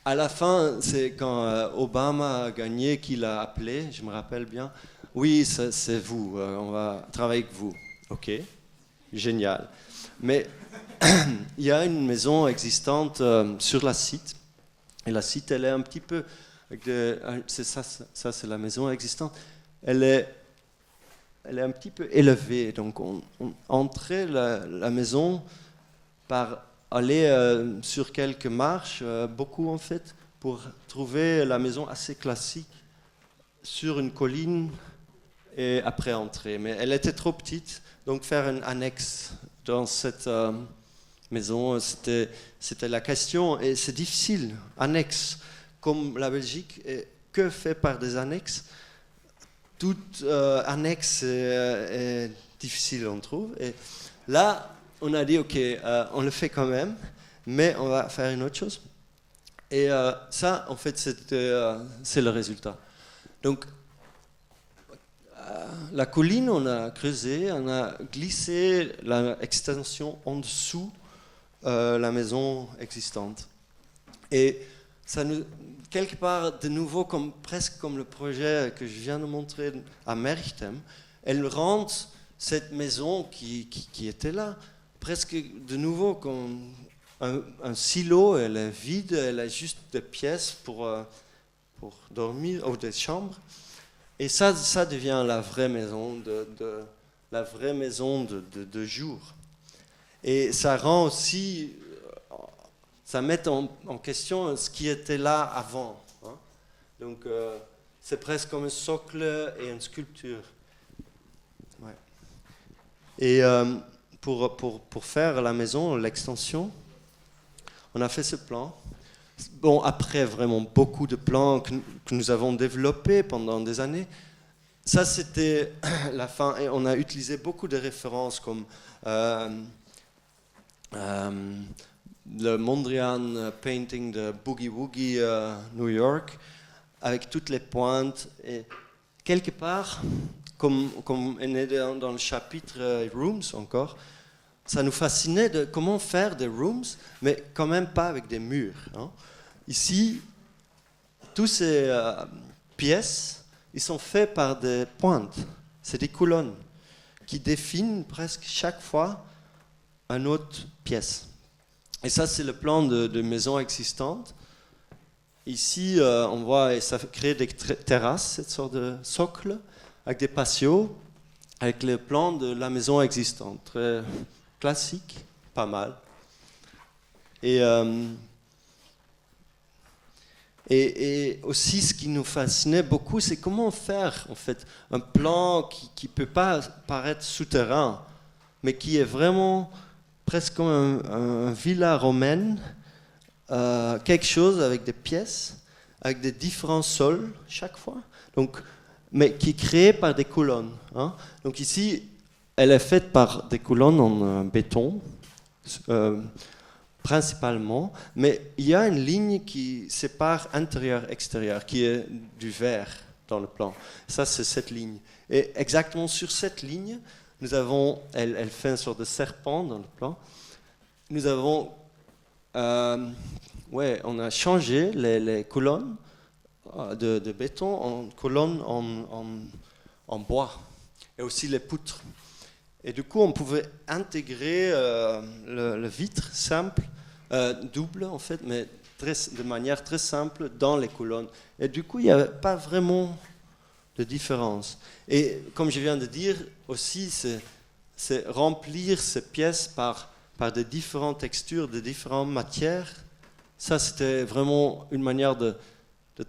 À la fin, c'est quand Obama a gagné qu'il a appelé, je me rappelle bien. Oui, c'est vous, on va travailler avec vous. OK, génial. Mais il y a une maison existante sur la site. Et la site, elle est un petit peu... ça, c'est la maison existante. Elle est un petit peu élevée. Donc, on entrait la maison par aller sur quelques marches, beaucoup en fait, pour trouver la maison assez classique sur une colline et après entrer. Mais elle était trop petite, donc faire une annexe dans cette maison, c'était la question. Et c'est difficile, annexe, comme la Belgique, est que fait par des annexes. Toute annexe est difficile, on trouve. Et là, on a dit, OK, on le fait quand même, mais on va faire une autre chose. Et ça, en fait, c'est le résultat. Donc, la colline, on a creusé, on a glissé l'extension en dessous la maison existante. Et ça nous, quelque part, de nouveau, presque comme le projet que je viens de montrer à Merchtem, elle rend cette maison qui était là, presque de nouveau comme un silo. Elle est vide, elle a juste des pièces pour dormir, ou des chambres. Et ça devient la vraie maison de jour. Et ça rend aussi, ça met en question ce qui était là avant. Hein. Donc c'est presque comme un socle et une sculpture. Ouais. Et pour faire la maison, l'extension, on a fait ce plan. Bon, après vraiment beaucoup de plans que nous avons développés pendant des années, ça c'était la fin. Et on a utilisé beaucoup de références comme le Mondrian painting de Boogie Woogie New York, avec toutes les pointes. Et quelque part, comme on est dans le chapitre Rooms encore, ça nous fascinait de comment faire des rooms, mais quand même pas avec des murs. Hein. Ici, toutes ces pièces, ils sont faits par des pointes. C'est des colonnes qui définissent presque chaque fois une autre pièce. Et ça, c'est le plan de maison existante. Ici, on voit, et ça crée des terrasses, cette sorte de socle, avec des patios, avec le plan de la maison existante. Très classique, pas mal. Et aussi, ce qui nous fascinait beaucoup, c'est comment faire en fait un plan qui ne peut pas paraître souterrain, mais qui est vraiment presque comme un villa romaine, quelque chose avec des pièces, avec des différents sols chaque fois, donc, mais qui est créé par des colonnes. Hein. Donc ici, elle est faite par des colonnes en béton, principalement, mais il y a une ligne qui sépare intérieur-extérieur, qui est du vert dans le plan. Ça, c'est cette ligne. Et exactement sur cette ligne, nous avons, elle fait une sorte de serpent dans le plan, nous avons, on a changé les colonnes de béton en colonnes en bois, et aussi les poutres. Et du coup, on pouvait intégrer le vitre simple, double en fait, mais de manière très simple dans les colonnes. Et du coup, il n'y avait pas vraiment de différence. Et comme je viens de dire, aussi, c'est remplir ces pièces par des différentes textures, de différentes matières. Ça, c'était vraiment une manière de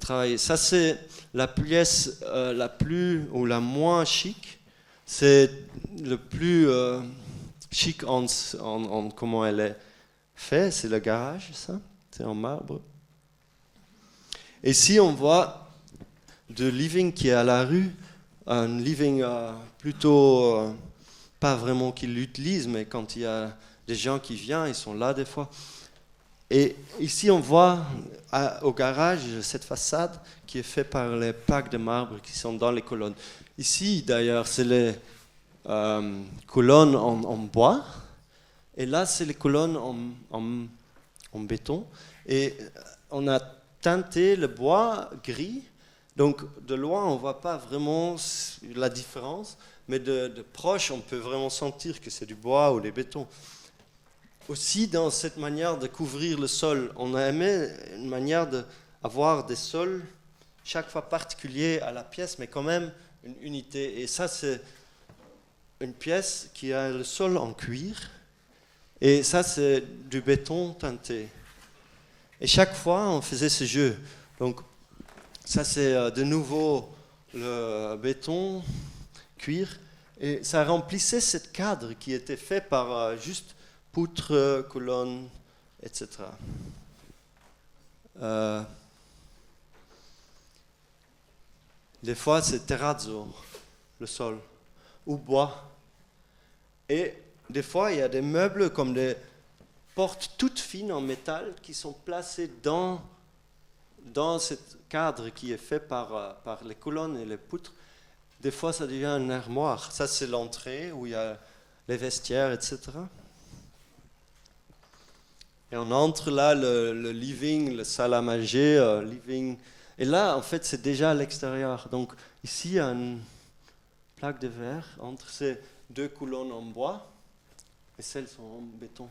travailler. Ça, c'est la pièce la plus ou la moins chic. C'est le plus chic en comment elle est faite. C'est le garage, ça. C'est en marbre. Et ici, on voit de living qui est à la rue, un living plutôt pas vraiment qu'ils l'utilisent, mais quand il y a des gens qui viennent, ils sont là des fois. Et ici, on voit au garage cette façade qui est faite par les plaques de marbre qui sont dans les colonnes. Ici, d'ailleurs, c'est les colonnes en bois, et là, c'est les colonnes en béton. Et on a teinté le bois gris, donc de loin, on ne voit pas vraiment la différence, mais de proche, on peut vraiment sentir que c'est du bois ou des bétons. Aussi, dans cette manière de couvrir le sol, on a aimé une manière d'avoir des sols chaque fois particuliers à la pièce, mais quand même une unité. Et ça, c'est une pièce qui a le sol en cuir, et ça, c'est du béton teinté. Et chaque fois, on faisait ce jeu. Donc, ça, c'est de nouveau le béton, cuir, et ça remplissait ce cadre qui était fait par juste poutres, colonnes, etc. Des fois, c'est terrazzo, le sol, ou bois. Et des fois, il y a des meubles comme des portes toutes fines en métal qui sont placées dans ce cadre qui est fait par les colonnes et les poutres. Des fois, ça devient une armoire. Ça, c'est l'entrée où il y a les vestiaires, etc. Et on entre là, le living, le salle à manger, living. Et là, en fait, c'est déjà à l'extérieur. Donc, ici, il y a une plaque de verre entre ces deux colonnes en bois, et celles sont en béton.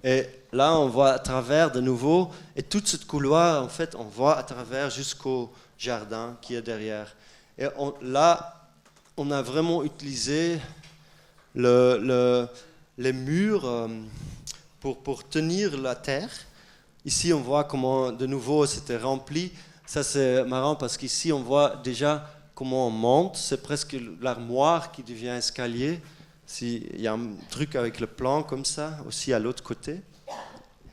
Et là, on voit à travers de nouveau, et toute cette couloir, en fait, on voit à travers jusqu'au jardin qui est derrière. Et là, on a vraiment utilisé les murs pour tenir la terre. Ici, on voit comment, de nouveau, c'était rempli. Ça, c'est marrant parce qu'ici, on voit déjà comment on monte. C'est presque l'armoire qui devient escalier. Il y a un truc avec le plan comme ça, aussi à l'autre côté.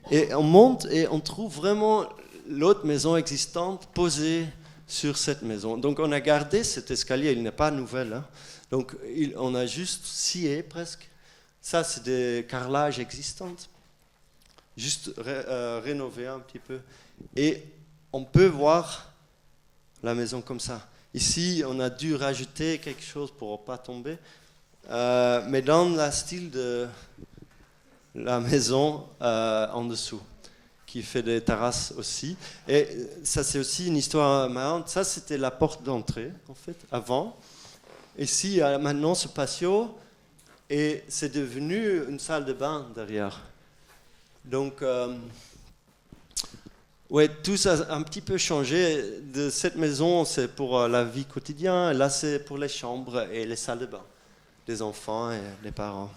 Et on monte et on trouve vraiment l'autre maison existante posée sur cette maison. Donc, on a gardé cet escalier. Il n'est pas nouvel. Hein. Donc, on a juste scié presque. Ça, c'est des carrelages existants. Juste rénover un petit peu. Et on peut voir la maison comme ça. Ici, on a dû rajouter quelque chose pour ne pas tomber, mais dans le style de la maison en dessous, qui fait des terrasses aussi. Et ça, c'est aussi une histoire marrante. Ça, c'était la porte d'entrée, en fait, avant. Ici, maintenant, ce patio, et c'est devenu une salle de bain derrière. Donc, ouais, tout ça a un petit peu changé. De cette maison, c'est pour la vie quotidienne. Là, c'est pour les chambres et les salles de bain des enfants et des parents.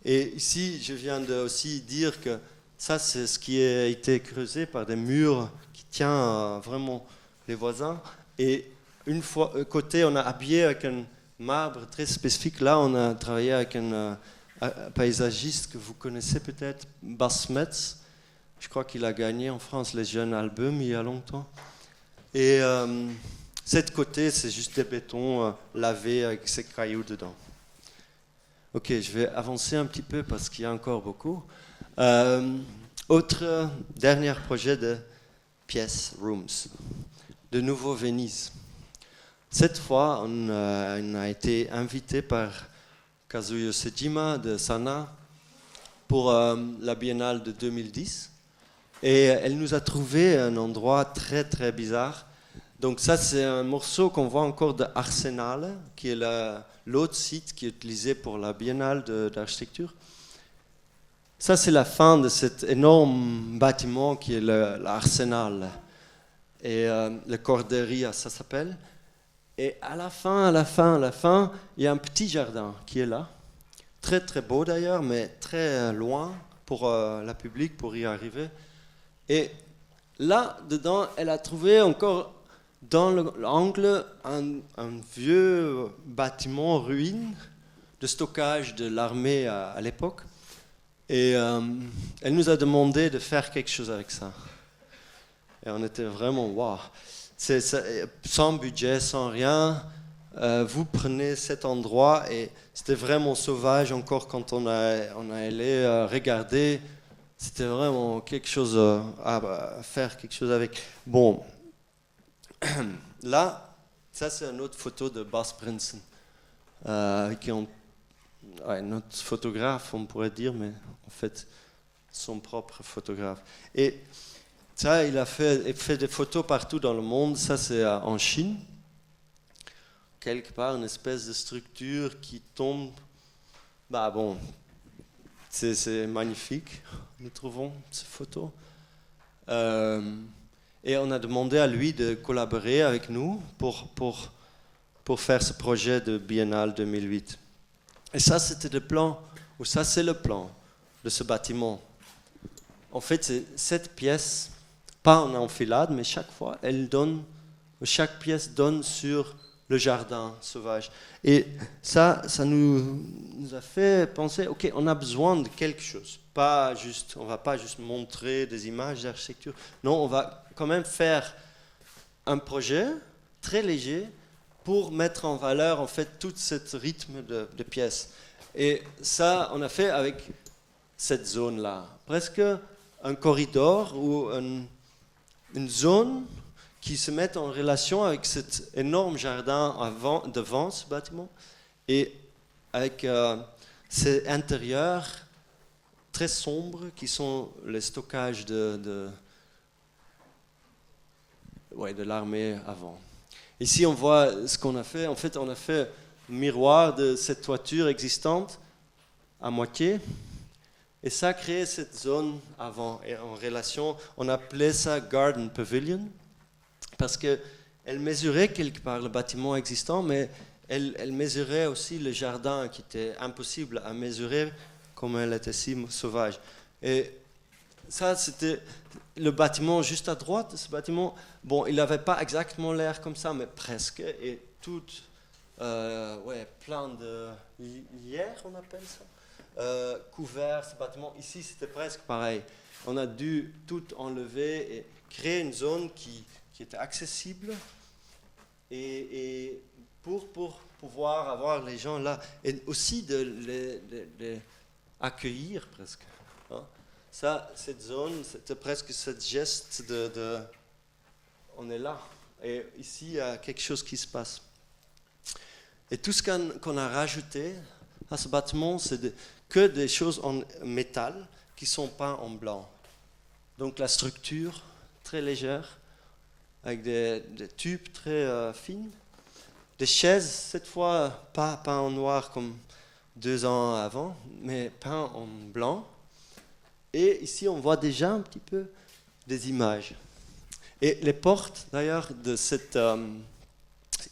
Et ici, je viens de aussi dire que ça, c'est ce qui a été creusé par des murs qui tiennent vraiment les voisins. Et une fois, côté, on a habillé avec un marbre très spécifique. Là, on a travaillé avec un paysagiste que vous connaissez peut-être, Bas Metz. Je crois qu'il a gagné en France les jeunes albums il y a longtemps. Et cette côté, c'est juste des bétons lavés avec ces cailloux dedans. Ok, je vais avancer un petit peu parce qu'il y a encore beaucoup. Autre dernier projet de pièces, Rooms, de nouveau Venise. Cette fois, on a été invité par Kazuyo Sejima de Sana pour la Biennale de 2010. Et elle nous a trouvé un endroit très très bizarre. Donc ça, c'est un morceau qu'on voit encore de Arsenal, qui est l'autre site qui est utilisé pour la Biennale d'architecture. Ça, c'est la fin de cet énorme bâtiment qui est l'Arsenal. Et le Corderia, ça s'appelle. Et à la fin, il y a un petit jardin qui est là. Très très beau d'ailleurs, mais très loin pour la public, pour y arriver. Et là, dedans, elle a trouvé encore dans l'angle un vieux bâtiment ruine de stockage de l'armée à l'époque. Et elle nous a demandé de faire quelque chose avec ça. Et on était vraiment, waouh, sans budget, sans rien. Vous prenez cet endroit et c'était vraiment sauvage encore quand on a allé regarder. C'était vraiment quelque chose à faire, quelque chose avec. Bon, là, ça c'est une autre photo de Bas Prinsen, notre photographe, on pourrait dire, mais en fait, son propre photographe. Et ça, il fait des photos partout dans le monde. Ça, c'est en Chine. Quelque part, une espèce de structure qui tombe. Bah bon, c'est magnifique, nous trouvons ces photos. Et on a demandé à lui de collaborer avec nous pour faire ce projet de Biennale 2008. Et ça, c'était le plan, ou ça, c'est le plan de ce bâtiment. En fait, c'est cette pièce, pas en enfilade, mais chaque pièce donne sur le jardin sauvage. Et ça nous a fait penser, ok, on a besoin de quelque chose. On va pas juste montrer des images d'architecture. Non, on va quand même faire un projet très léger pour mettre en valeur en fait tout ce rythme de pièces. Et ça, on a fait avec cette zone-là, presque un corridor ou une zone qui se met en relation avec cet énorme jardin devant ce bâtiment et avec ces intérieurs très sombres qui sont les stockages de l'armée avant. Ici, on voit ce qu'on a fait. En fait, on a fait un miroir de cette toiture existante à moitié. Et ça a créé cette zone avant. Et en relation, on appelait ça Garden Pavilion. Parce qu'elle mesurait quelque part le bâtiment existant, mais elle mesurait aussi le jardin qui était impossible à mesurer comme elle était si sauvage. Et ça, c'était le bâtiment juste à droite de ce bâtiment. Bon, il n'avait pas exactement l'air comme ça, mais presque. Et tout, plein de lierre, on appelle ça, couvert, ce bâtiment. Ici, c'était presque pareil. On a dû tout enlever et créer une zone qui était accessible et pour pouvoir avoir les gens là et aussi de les accueillir presque. Hein. Ça, cette zone, c'était presque ce geste de on est là. Et ici, il y a quelque chose qui se passe. Et tout ce qu'on a rajouté à ce bâtiment, c'est que des choses en métal qui sont peints en blanc. Donc la structure, très légère, avec des tubes très fines. Des chaises, cette fois, pas peints en noir comme 2 ans avant, mais peints en blanc. Et ici, on voit déjà un petit peu des images. Et les portes, d'ailleurs,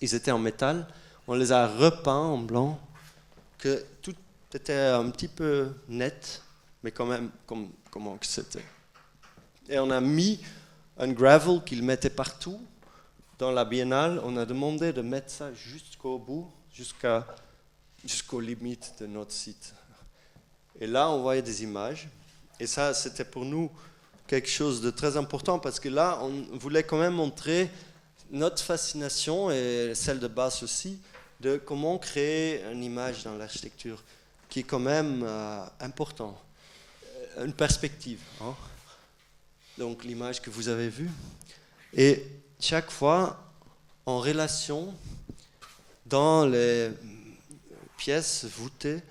ils étaient en métal. On les a repeints en blanc, que tout était un petit peu net, mais quand même comment que c'était. Et on a mis un gravel qu'ils mettaient partout dans la biennale. On a demandé de mettre ça jusqu'au bout, jusqu'aux limites de notre site. Et là, on voyait des images. Et ça, c'était pour nous quelque chose de très important, parce que là, on voulait quand même montrer notre fascination, et celle de Bas aussi, de comment créer une image dans l'architecture, qui est quand même important. Une perspective. Hein. Donc l'image que vous avez vue. Et chaque fois, en relation, dans les pièces voûtées,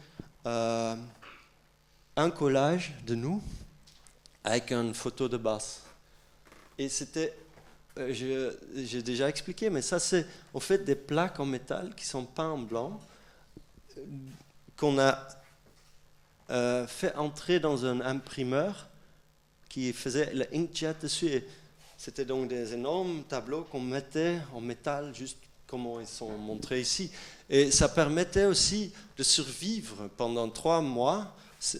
un collage de nous avec une photo de Bas. Et c'était, j'ai déjà expliqué, mais ça c'est en fait des plaques en métal qui sont peintes en blanc, qu'on a fait entrer dans un imprimeur qui faisait le inkjet dessus. Et c'était donc des énormes tableaux qu'on mettait en métal, juste comme ils sont montrés ici. Et ça permettait aussi de survivre pendant 3 mois.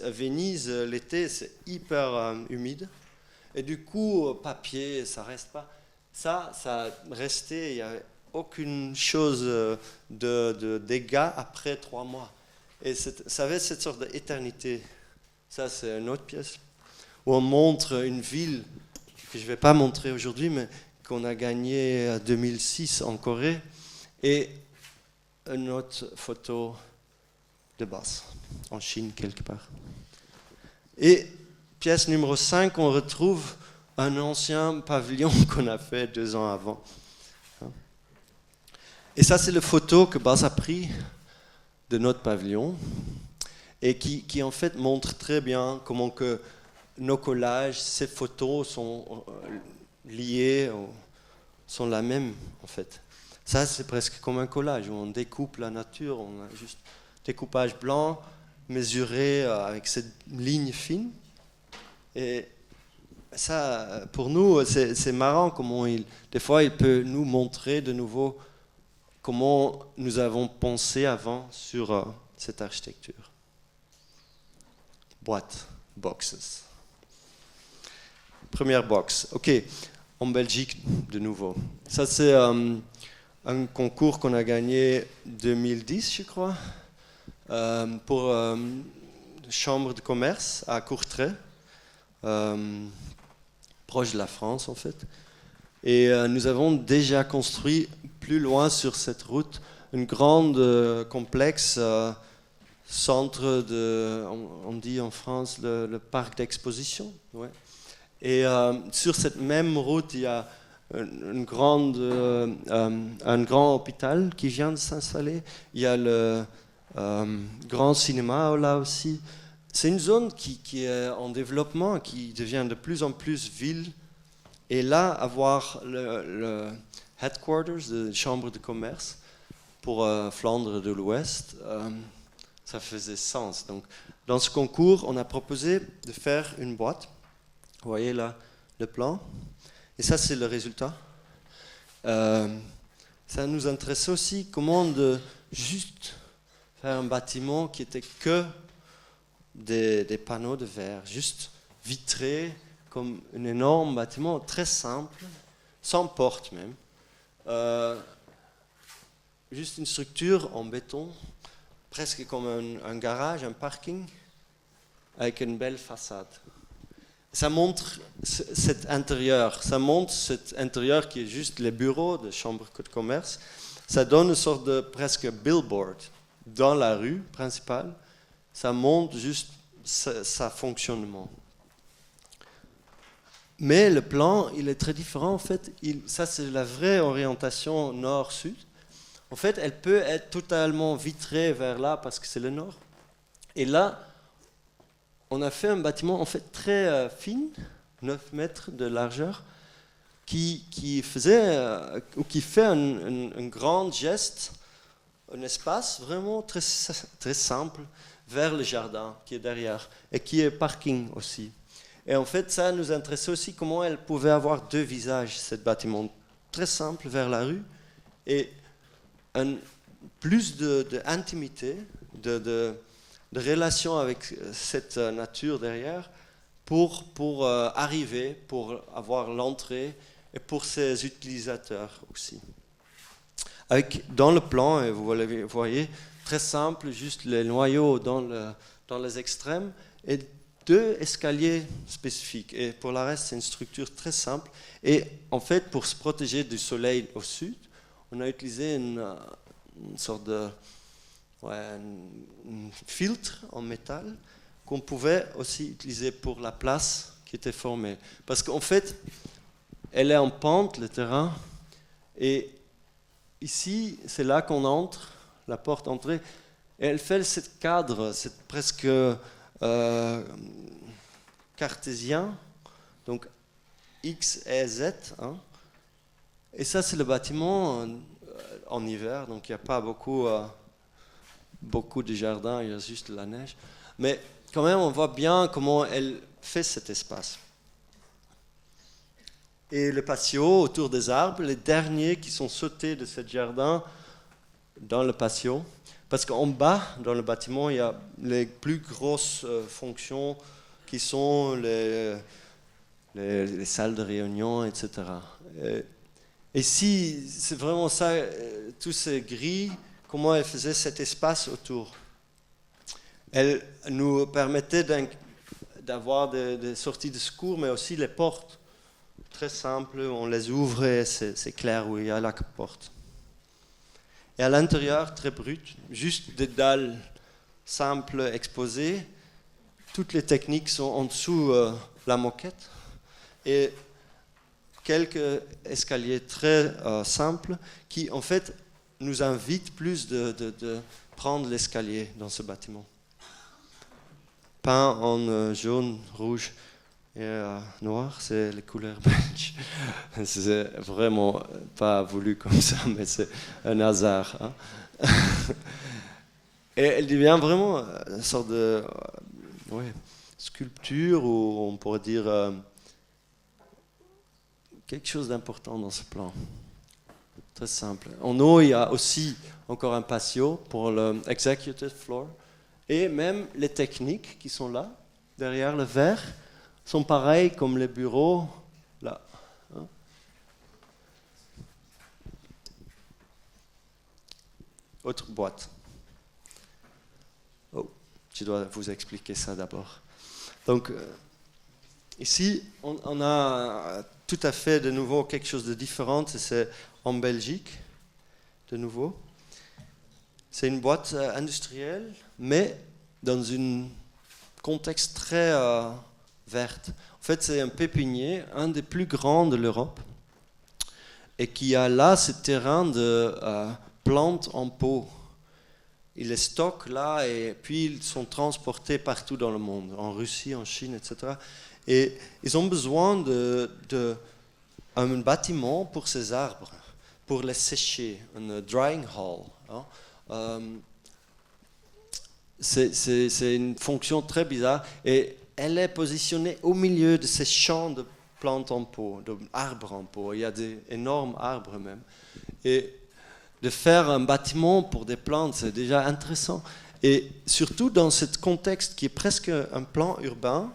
Venise, l'été, c'est hyper humide. Et du coup, papier, ça reste pas. Ça restait, il n'y avait aucune chose de dégâts après 3 mois. Et ça avait cette sorte d'éternité. Ça, c'est une autre pièce où on montre une ville que je ne vais pas montrer aujourd'hui, mais qu'on a gagnée en 2006 en Corée, et une autre photo de Bas, en Chine quelque part. Et pièce numéro 5, on retrouve un ancien pavillon qu'on a fait 2 ans avant. Et ça, c'est la photo que Bas a prise de notre pavillon, et qui en fait montre très bien comment que nos collages, ces photos sont liées, sont la même en fait. Ça, c'est presque comme un collage où on découpe la nature, on a juste découpage blanc, mesuré avec cette ligne fine. Et ça, pour nous, c'est marrant comment des fois il peut nous montrer de nouveau comment nous avons pensé avant sur cette architecture. Boîte, boxes. Première box. Ok, en Belgique de nouveau. Ça c'est un concours qu'on a gagné 2010, je crois, pour chambre de commerce à Courtrai, proche de la France en fait. Et nous avons déjà construit plus loin sur cette route une grande complexe centre de, on dit en France le parc d'exposition. Ouais. Et sur cette même route, il y a un grand hôpital qui vient de s'installer. Il y a le grand cinéma là aussi. C'est une zone qui est en développement, qui devient de plus en plus ville. Et là, avoir le headquarters de chambre de commerce pour Flandre de l'Ouest, ça faisait sens. Donc, dans ce concours, on a proposé de faire une boîte. Vous voyez là le plan. Et ça, c'est le résultat. Ça nous intéressait aussi comment de juste faire un bâtiment qui était que des panneaux de verre, juste vitré, comme un énorme bâtiment très simple, sans porte même. Juste une structure en béton, presque comme un garage, un parking, avec une belle façade. Ça montre cet intérieur, qui est juste les bureaux de chambre de commerce. Ça donne une sorte de presque billboard dans la rue principale. Ça montre juste sa fonctionnement. Mais le plan, il est très différent. En fait, ça, c'est la vraie orientation nord-sud. En fait, elle peut être totalement vitrée vers là parce que c'est le nord. Et là, on a fait un bâtiment en fait très fin, 9 mètres de largeur, qui fait un grand geste, un espace vraiment très, très simple vers le jardin qui est derrière et qui est parking aussi. Et en fait, ça nous intéressait aussi comment elle pouvait avoir deux visages, ce bâtiment très simple vers la rue et plus d'intimité, de relation avec cette nature derrière pour arriver, pour avoir l'entrée et pour ses utilisateurs aussi. Dans le plan, et vous le voyez, très simple, juste les noyaux dans les extrêmes et 2 escaliers spécifiques. Et pour le reste, c'est une structure très simple. Et en fait, pour se protéger du soleil au sud, on a utilisé une sorte de un filtre en métal qu'on pouvait aussi utiliser pour la place qui était formée. Parce qu'en fait, elle est en pente, le terrain, et ici, c'est là qu'on entre, la porte d'entrée, et elle fait ce cadre, c'est presque cartésien, donc X et Z. Hein. Et ça, c'est le bâtiment en hiver, donc il n'y a pas beaucoup de jardins, il y a juste la neige. Mais quand même, on voit bien comment elle fait cet espace. Et le patio autour des arbres, les derniers qui sont sautés de ce jardin dans le patio. Parce qu'en bas, dans le bâtiment, il y a les plus grosses fonctions qui sont les salles de réunion, etc. Et si c'est vraiment ça, tous ces grilles, comment elle faisait cet espace autour. Elle nous permettait d'avoir des sorties de secours, mais aussi les portes. Très simples, on les ouvre et c'est clair où il y a la porte. Et à l'intérieur, très brut, juste des dalles simples exposées. Toutes les techniques sont en dessous la moquette. Et quelques escaliers très simples qui, en fait, nous invitent plus de prendre l'escalier dans ce bâtiment. Peint en jaune, rouge et noir, c'est les couleurs belges. C'est vraiment pas voulu comme ça, mais c'est un hasard. Hein. Et elle devient vraiment une sorte de sculpture, ou on pourrait dire quelque chose d'important dans ce plan. Très simple. En haut, il y a aussi encore un patio pour le executive floor. Et même les techniques qui sont là, derrière le verre, sont pareils comme les bureaux là. Hein. Autre boîte. Oh, je dois vous expliquer ça d'abord. Donc, ici, on a tout à fait de nouveau quelque chose de différent. C'est en Belgique, de nouveau. C'est une boîte industrielle, mais dans un contexte très verte. En fait, c'est un pépinier, un des plus grands de l'Europe, et qui a là ce terrain de plantes en pot. Ils les stockent là, et puis ils sont transportés partout dans le monde, en Russie, en Chine, etc. Et ils ont besoin d'un bâtiment pour ces arbres, pour les sécher, un drying hall. Hein. C'est une fonction très bizarre et elle est positionnée au milieu de ces champs de plantes en pot, d'arbres en pot. Il y a des énormes arbres même. Et de faire un bâtiment pour des plantes, c'est déjà intéressant. Et surtout dans ce contexte qui est presque un plan urbain,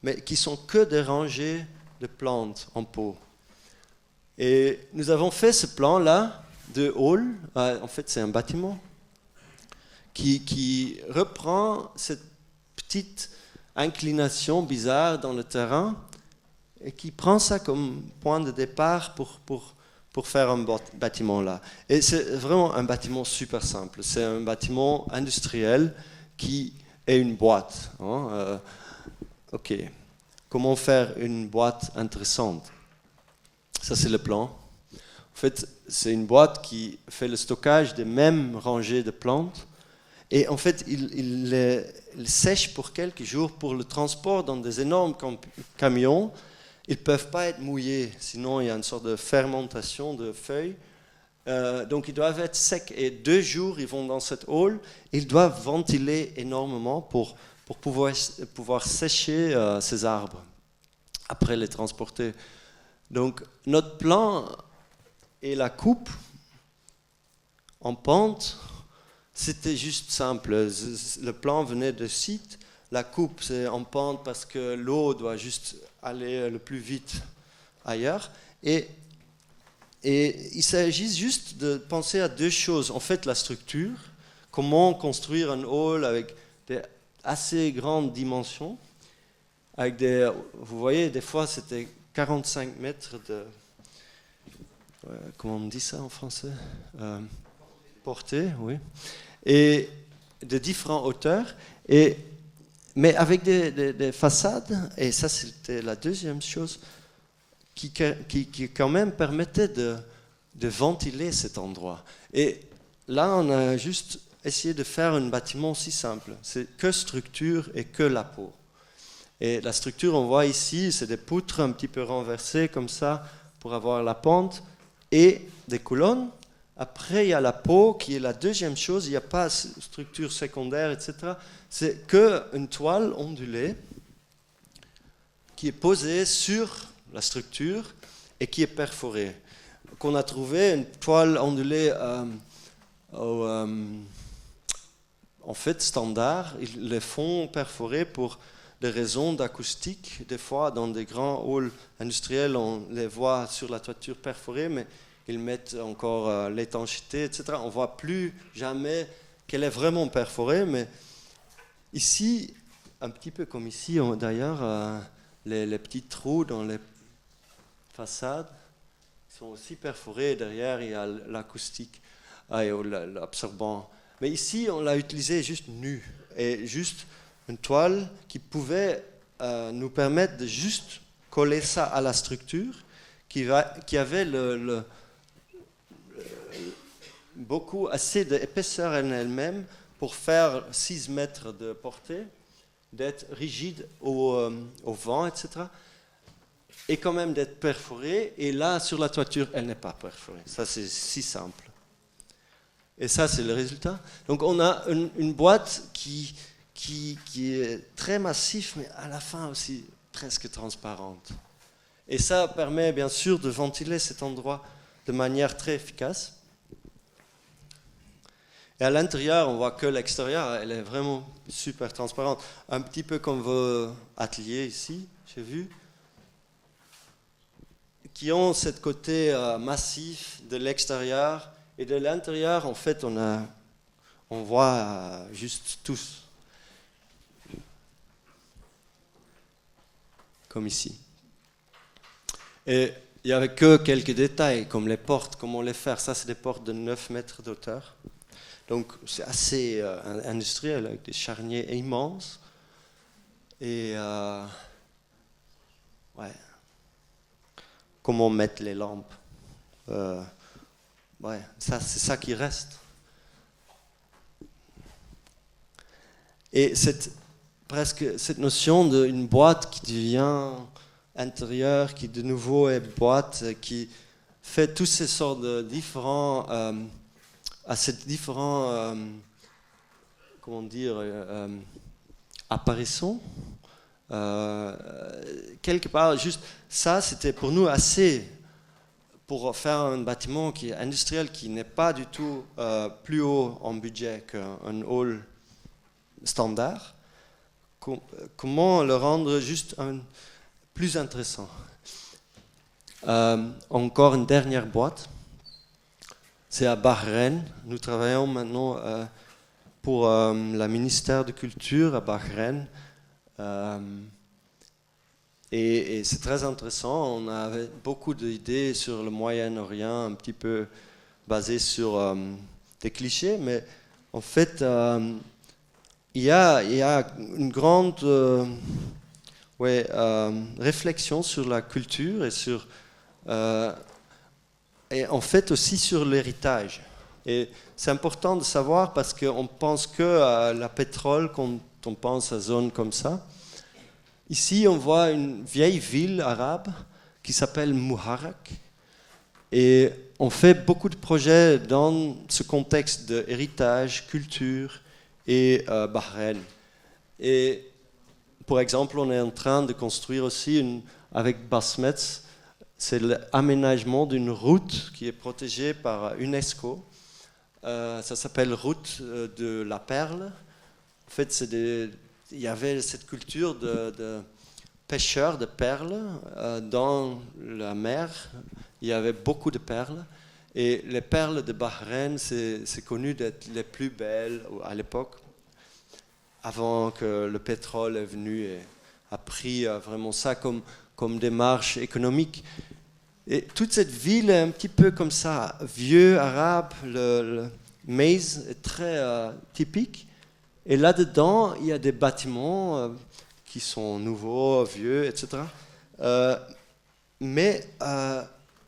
mais qui sont que des rangées de plantes en pot. Et nous avons fait ce plan-là de hall. En fait, c'est un bâtiment qui reprend cette petite inclination bizarre dans le terrain et qui prend ça comme point de départ pour faire un bâtiment là. Et c'est vraiment un bâtiment super simple. C'est un bâtiment industriel qui est une boîte. Hein. Ok. comment faire une boîte intéressante. Ça, c'est le plan. En fait, c'est une boîte qui fait le stockage des mêmes rangées de plantes. Et en fait, il les sèche pour quelques jours pour le transport dans des énormes camions. Ils ne peuvent pas être mouillés, sinon il y a une sorte de fermentation de feuilles. Donc ils doivent être secs. Et 2 jours, ils vont dans cette hall. Ils doivent ventiler énormément pour pouvoir sécher ces arbres, après les transporter. Donc notre plan et la coupe en pente, c'était juste simple. Le plan venait de site. La coupe, c'est en pente parce que l'eau doit juste aller le plus vite ailleurs. Et il s'agit juste de penser à 2 choses. En fait, la structure, comment construire un hall avec des assez grandes dimensions. Avec vous voyez, des fois, c'était 45 mètres de... comment on dit ça en français portée, oui. Et de différentes hauteurs, mais avec des façades, et ça c'était la deuxième chose, qui quand même permettait de ventiler cet endroit. Et là, on a juste essayé de faire un bâtiment si simple, c'est que structure et que la peau. Et la structure, on voit ici, c'est des poutres un petit peu renversées comme ça, pour avoir la pente, et des colonnes. Après, il y a la peau qui est la deuxième chose. Il n'y a pas de structure secondaire, etc. C'est qu'une toile ondulée qui est posée sur la structure et qui est perforée. Qu'on a trouvé une toile ondulée en fait standard. Ils les font perforer pour des raisons d'acoustique. Des fois, dans des grands halls industriels, on les voit sur la toiture perforée, mais ils mettent encore l'étanchéité, etc. On ne voit plus jamais qu'elle est vraiment perforée, mais ici, un petit peu comme ici, d'ailleurs, les petits trous dans les façades sont aussi perforés. Derrière, il y a l'acoustique et l'absorbant. Mais ici, on l'a utilisé juste nu, et juste une toile qui pouvait nous permettre de juste coller ça à la structure, qui avait assez d'épaisseur en elle-même pour faire 6 mètres de portée, d'être rigide au vent, etc. Et quand même d'être perforée. Et là, sur la toiture, elle n'est pas perforée. Ça, c'est si simple. Et ça, c'est le résultat. Donc, on a une boîte qui est très massif, mais à la fin aussi presque transparente. Et ça permet bien sûr de ventiler cet endroit de manière très efficace. Et à l'intérieur, on voit que l'extérieur, elle est vraiment super transparente. Un petit peu comme vos ateliers ici, j'ai vu, qui ont ce côté massif de l'extérieur. Et de l'intérieur, en fait, on voit juste tous. Comme ici. Et il n'y avait que quelques détails, comme les portes, comment les faire. Ça, c'est des portes de 9 mètres d'auteur. Donc, c'est assez industriel, avec des charniers immenses. Et, ouais. Comment mettre les lampes. Ouais, c'est ça qui reste. Et cette notion d'une boîte qui devient intérieure, qui de nouveau est boîte, qui fait toutes ces sortes de différents comment dire, apparitions. Quelque part, juste ça, c'était pour nous assez pour faire un bâtiment qui est industriel, qui n'est pas du tout plus haut en budget qu'un hall standard. Comment le rendre juste plus intéressant. Encore une dernière boîte. C'est à Bahreïn. Nous travaillons maintenant pour le ministère de Culture à Bahreïn. Et c'est très intéressant. On avait beaucoup d'idées sur le Moyen-Orient, un petit peu basées sur des clichés, mais en fait, il y a une grande réflexion sur la culture et en fait aussi sur l'héritage. Et c'est important de savoir parce qu'on pense que à la pétrole quand on pense à zone comme ça. Ici, on voit une vieille ville arabe qui s'appelle Muharraq. Et on fait beaucoup de projets dans ce contexte de héritage, culture et Bahreïn. Et pour exemple, on est en train de construire aussi avec Basmets, c'est l'aménagement d'une route qui est protégée par UNESCO. Ça s'appelle route de la perle. En fait, il y avait cette culture de pêcheurs de perles dans la mer. Il y avait beaucoup de perles. Et les perles de Bahreïn, c'est connu d'être les plus belles à l'époque, avant que le pétrole est venu et a pris vraiment ça comme démarche économique. Et toute cette ville est un petit peu comme ça, vieux, arabe, le maize est très typique. Et là-dedans, il y a des bâtiments qui sont nouveaux, vieux, etc. Mais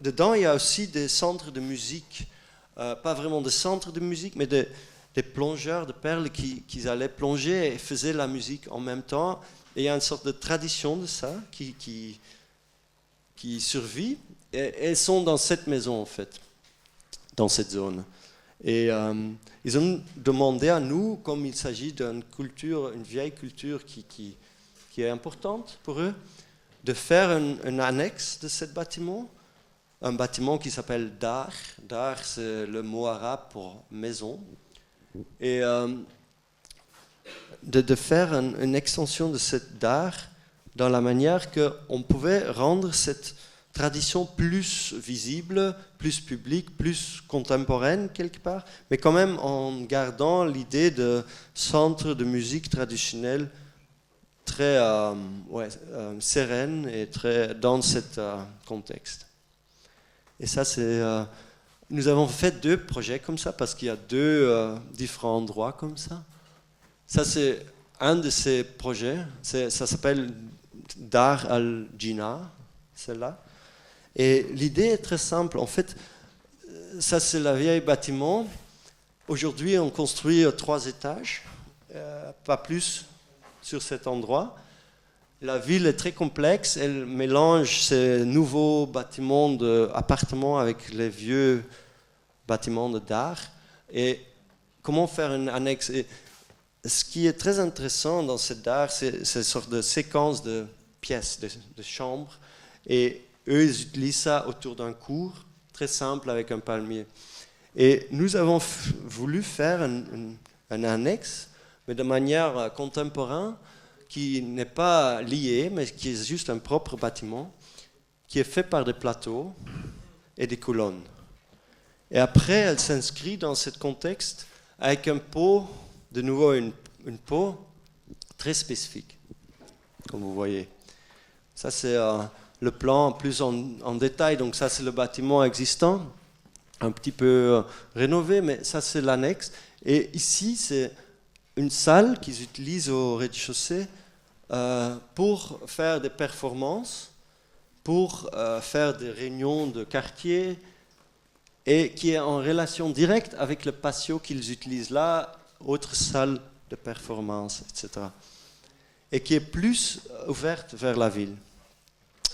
dedans, il y a aussi des centres de musique. Pas vraiment des centres de musique, mais des plongeurs de perles qui allaient plonger et faisaient la musique en même temps. Et il y a une sorte de tradition de ça qui survit. Et elles sont dans cette maison, en fait, dans cette zone. Et ils ont demandé à nous, comme il s'agit d'une culture, une vieille culture qui est importante pour eux, de faire une annexe de ce bâtiment, un bâtiment qui s'appelle Dar. Dar, c'est le mot arabe pour maison. Et de faire une extension de cette Dar dans la manière qu'on pouvait rendre cette tradition plus visible, plus publique, plus contemporaine quelque part, mais quand même en gardant l'idée de centre de musique traditionnelle très sereine et très dans ce contexte. Et ça, nous avons fait 2 projets comme ça parce qu'il y a 2 différents endroits comme ça. Ça, c'est un de ces projets. Ça s'appelle Dar al-Jina, celle-là. Et l'idée est très simple. En fait, ça, c'est le vieil bâtiment. Aujourd'hui, on construit 3 étages, pas plus sur cet endroit. La ville est très complexe. Elle mélange ces nouveaux bâtiments d'appartements avec les vieux bâtiments d'art. Et comment faire une annexe? Et ce qui est très intéressant dans cet art, c'est une sorte de séquence de pièces, de chambres. Et eux, ils utilisent ça autour d'un cours, très simple avec un palmier. Et nous avons voulu faire un annexe, mais de manière contemporaine, qui n'est pas lié, mais qui est juste un propre bâtiment, qui est fait par des plateaux et des colonnes. Et après, elle s'inscrit dans ce contexte avec un pot, de nouveau une peau très spécifique, comme vous voyez. Ça, c'est le plan plus en détail. Donc ça, c'est le bâtiment existant, un petit peu rénové, mais ça, c'est l'annexe. Et ici, c'est une salle qu'ils utilisent au rez-de-chaussée pour faire des performances, pour faire des réunions de quartier, et qui est en relation directe avec le patio qu'ils utilisent là, autre salle de performance, etc. Et qui est plus ouverte vers la ville.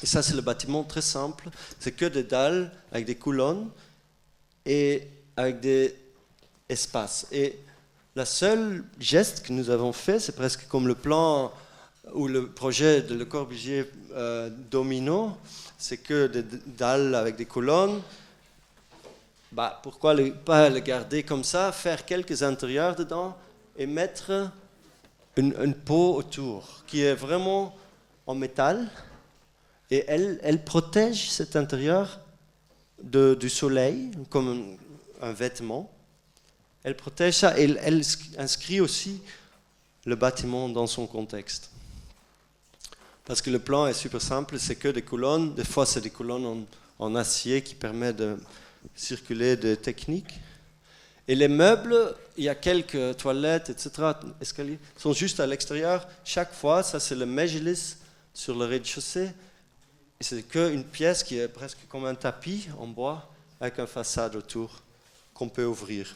Et ça, c'est le bâtiment très simple. C'est que des dalles avec des colonnes et avec des espaces. Et la seule geste que nous avons fait, c'est presque comme le plan ou le projet de Le Corbusier Domino, c'est que des dalles avec des colonnes. Pourquoi pas le garder comme ça, faire quelques intérieurs dedans et mettre une peau autour qui est vraiment en métal et elle protège cet intérieur du soleil comme un vêtement. Elle protège ça et elle inscrit aussi le bâtiment dans son contexte. Parce que le plan est super simple, c'est que des colonnes, des fois c'est des colonnes en acier qui permettent de circuler des techniques. Et les meubles, il y a quelques toilettes, etc., escaliers, sont juste à l'extérieur. Chaque fois, ça c'est le Mejlis sur le rez-de-chaussée. C'est qu'une pièce qui est presque comme un tapis en bois avec une façade autour qu'on peut ouvrir.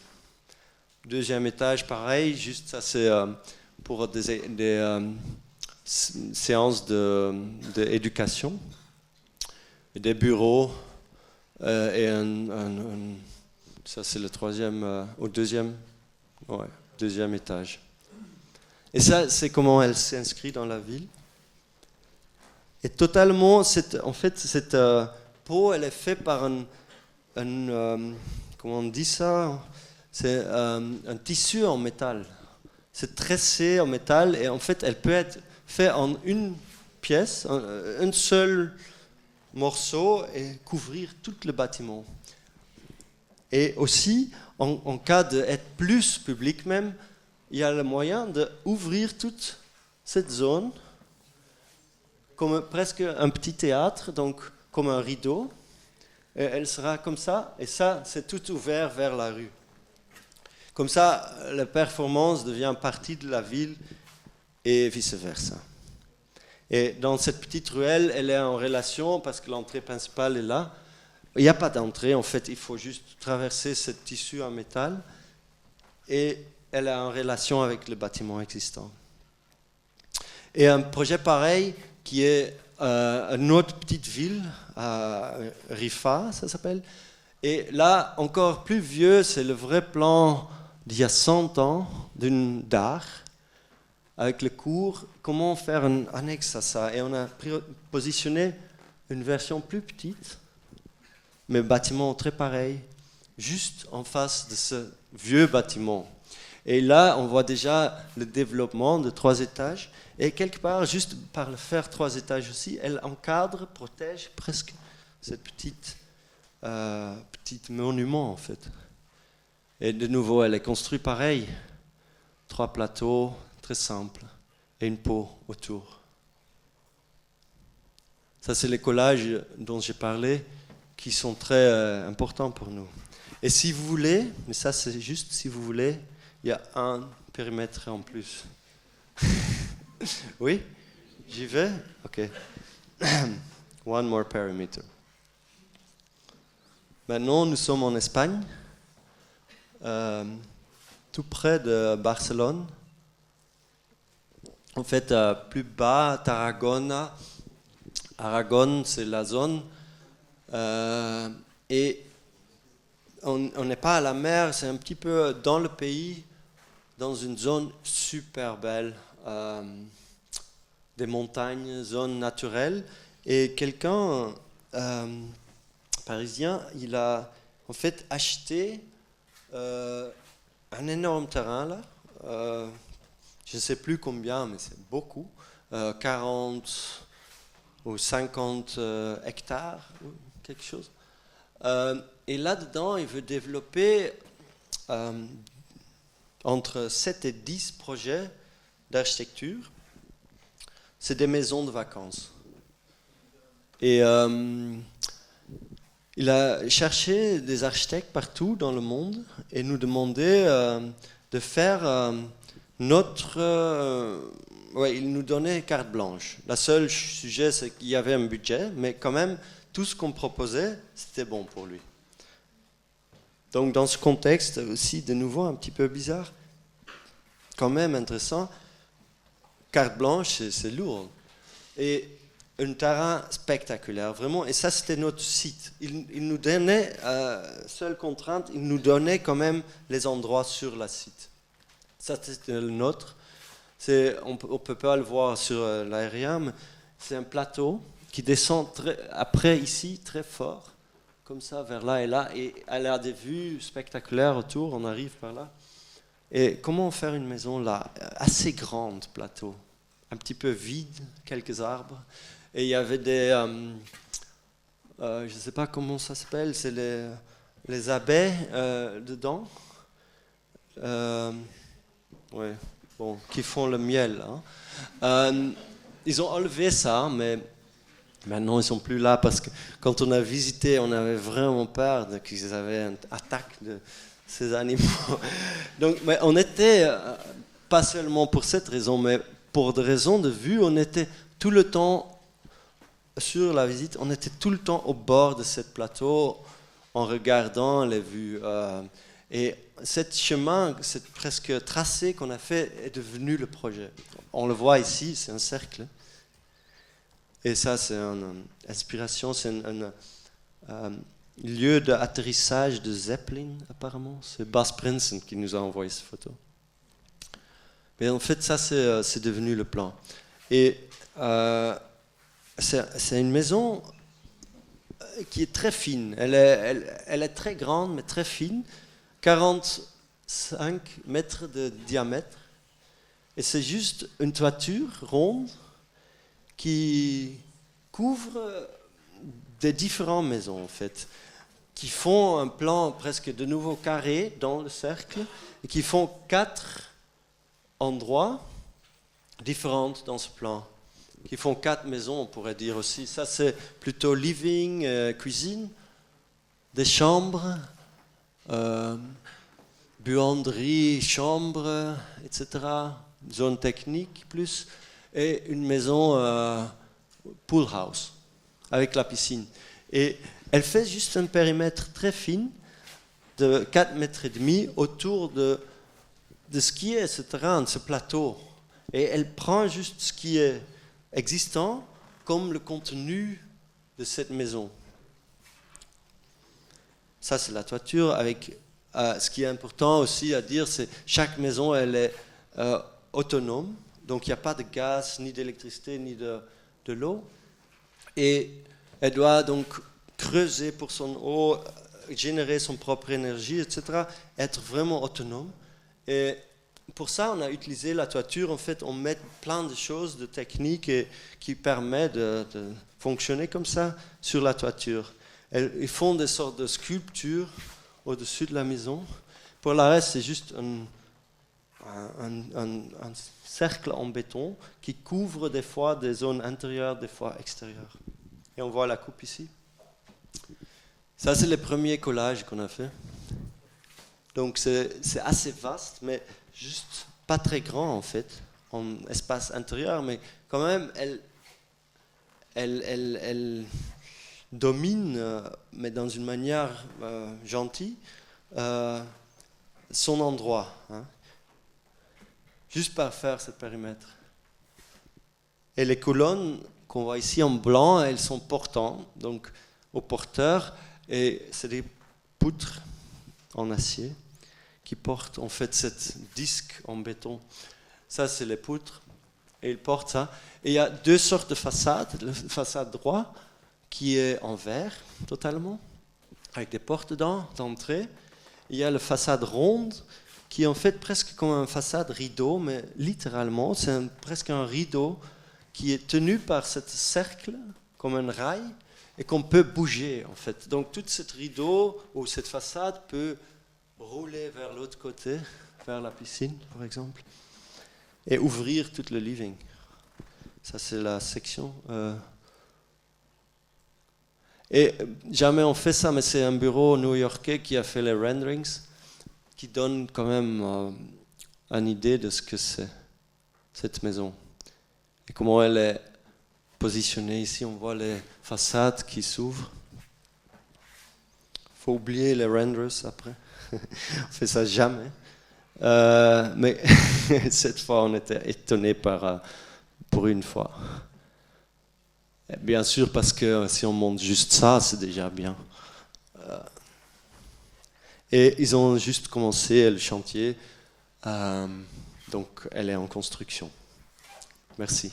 Deuxième étage, pareil, juste ça c'est pour des séances d'éducation, des bureaux et ça c'est le deuxième étage. Et ça c'est comment elle s'inscrit dans la ville. Et totalement, cette peau, elle est faite par comment on dit ça? C'est un tissu en métal. C'est tressé en métal et en fait, elle peut être faite en une pièce, un seul morceau et couvrir tout le bâtiment. Et aussi, en cas d'être plus public même, il y a le moyen d'ouvrir toute cette zone comme presque un petit théâtre, donc comme un rideau. Et elle sera comme ça, et ça, c'est tout ouvert vers la rue. Comme ça, la performance devient partie de la ville et vice-versa. Et dans cette petite ruelle, elle est en relation, parce que l'entrée principale est là. Il n'y a pas d'entrée, en fait, il faut juste traverser ce tissu en métal, et elle est en relation avec le bâtiment existant. Et un projet pareil, qui est une autre petite ville, à Rifa, ça s'appelle. Et là, encore plus vieux, c'est le vrai plan d'il y a 100 ans, d'art, avec le cours, comment faire un annexe à ça. Et on a positionné une version plus petite, mais bâtiment très pareil, juste en face de ce vieux bâtiment. Et là, on voit déjà le développement de 3 étages. Et quelque part, juste par le faire 3 étages aussi, elle encadre, protège presque cette petite monument en fait. Et de nouveau, elle est construite pareil. 3 plateaux, très simples, et une peau autour. Ça, c'est les collages dont j'ai parlé, qui sont très importants pour nous. Et si vous voulez, mais ça c'est juste si vous voulez, il y a un périmètre en plus. Oui? J'y vais? Ok. One more perimeter. Maintenant, nous sommes en Espagne, tout près de Barcelone. En fait, plus bas, Tarragona. Aragon, c'est la zone. Et on n'est pas à la mer, c'est un petit peu dans le pays, dans une zone super belle. Des montagnes, zone naturelle. Et quelqu'un, parisien, il a en fait acheté un énorme terrain là. Je ne sais plus combien, mais c'est beaucoup. 40 ou 50 hectares, quelque chose. Et là-dedans, il veut développer entre 7 et 10 projets d'architecture. C'est des maisons de vacances. Et il a cherché des architectes partout dans le monde et nous demandait de faire il nous donnait carte blanche. Le seul sujet, c'est qu'il y avait un budget, mais quand même, tout ce qu'on proposait, c'était bon pour lui. Donc dans ce contexte aussi, de nouveau, un petit peu bizarre, quand même intéressant, carte blanche, c'est lourd. Et un terrain spectaculaire, vraiment. Et ça, c'était notre site. Il nous donnait, seule contrainte, il nous donnait quand même les endroits sur le site. Ça, c'était le nôtre. On ne peut pas le voir sur l'aérien, mais c'est un plateau qui descend après ici, très fort, comme ça, vers là et là. Et elle a des vues spectaculaires autour, on arrive par là. Et comment faire une maison là, assez grande, plateau, un petit peu vide, quelques arbres. Et il y avait des, je ne sais pas comment ça s'appelle, c'est les abeilles dedans, qui font le miel. Hein. Ils ont enlevé ça, mais maintenant ils ne sont plus là parce que quand on a visité, on avait vraiment peur qu'ils avaient une attaque de ces animaux. Donc, mais on était, pas seulement pour cette raison, mais pour des raisons de vue, on était tout le temps sur la visite, on était tout le temps au bord de ce plateau en regardant les vues. Et ce chemin, cette presque tracé qu'on a fait est devenu le projet. On le voit ici, c'est un cercle. Et ça, c'est une inspiration, c'est un lieu d'atterrissage de Zeppelin, apparemment. C'est Bas Prinsen qui nous a envoyé cette photo. Mais en fait, ça, c'est devenu le plan. Et c'est une maison qui est très fine. Elle est très grande, mais très fine. 45 mètres de diamètre. Et c'est juste une toiture ronde qui couvre des différentes maisons, en fait, qui font un plan presque de nouveau carré dans le cercle et qui font 4 endroits différents dans ce plan, qui font 4 maisons, on pourrait dire aussi. Ça, c'est plutôt living, cuisine, des chambres, buanderie, chambre, etc., zone technique plus, et une maison pool house, avec la piscine. Et elle fait juste un périmètre très fin, de 4,5 mètres autour de ce qui est ce terrain, ce plateau. Et elle prend juste ce qui est existant comme le contenu de cette maison. Ça, c'est la toiture. Avec, ce qui est important aussi à dire, c'est que chaque maison, elle est autonome. Donc, il n'y a pas de gaz, ni d'électricité, ni de l'eau. Et elle doit donc creuser pour son eau, générer son propre énergie, etc. Être vraiment autonome. Et pour ça, on a utilisé la toiture. En fait, on met plein de choses, de techniques qui permettent de fonctionner comme ça sur la toiture. Ils font des sortes de sculptures au-dessus de la maison. Pour le reste, c'est juste un cercle en béton qui couvre des fois des zones intérieures, des fois extérieures. Et on voit la coupe ici. Ça, c'est le premier collage qu'on a fait. Donc, c'est assez vaste, mais juste pas très grand, en fait, en espace intérieur, mais quand même, elle domine, mais dans une manière gentille, son endroit, hein, juste par faire ce périmètre. Et les colonnes qu'on voit ici en blanc, elles sont portantes, donc au porteur, et c'est des poutres en acier qui portent en fait ce disque en béton. Ça, c'est les poutres, et ils portent ça. Et il y a 2 sortes de façades. La façade droite, qui est en verre totalement, avec des portes d'entrée. Il y a la façade ronde, qui est en fait presque comme une façade rideau, mais littéralement, c'est presque un rideau qui est tenu par ce cercle, comme un rail, et qu'on peut bouger, en fait. Donc, tout ce rideau, ou cette façade, peut rouler vers l'autre côté, vers la piscine, par exemple, et ouvrir tout le living. Ça, c'est la section. Et jamais on fait ça, mais c'est un bureau new-yorkais qui a fait les renderings, qui donne quand même une idée de ce que c'est, cette maison. Et comment elle est positionnée. Ici, on voit les façades qui s'ouvrent. Il faut oublier les renders après. On fait ça jamais. Mais cette fois, on était étonnés pour une fois. Et bien sûr, parce que si on monte juste ça, c'est déjà bien. Et ils ont juste commencé le chantier. Donc, elle est en construction. Merci.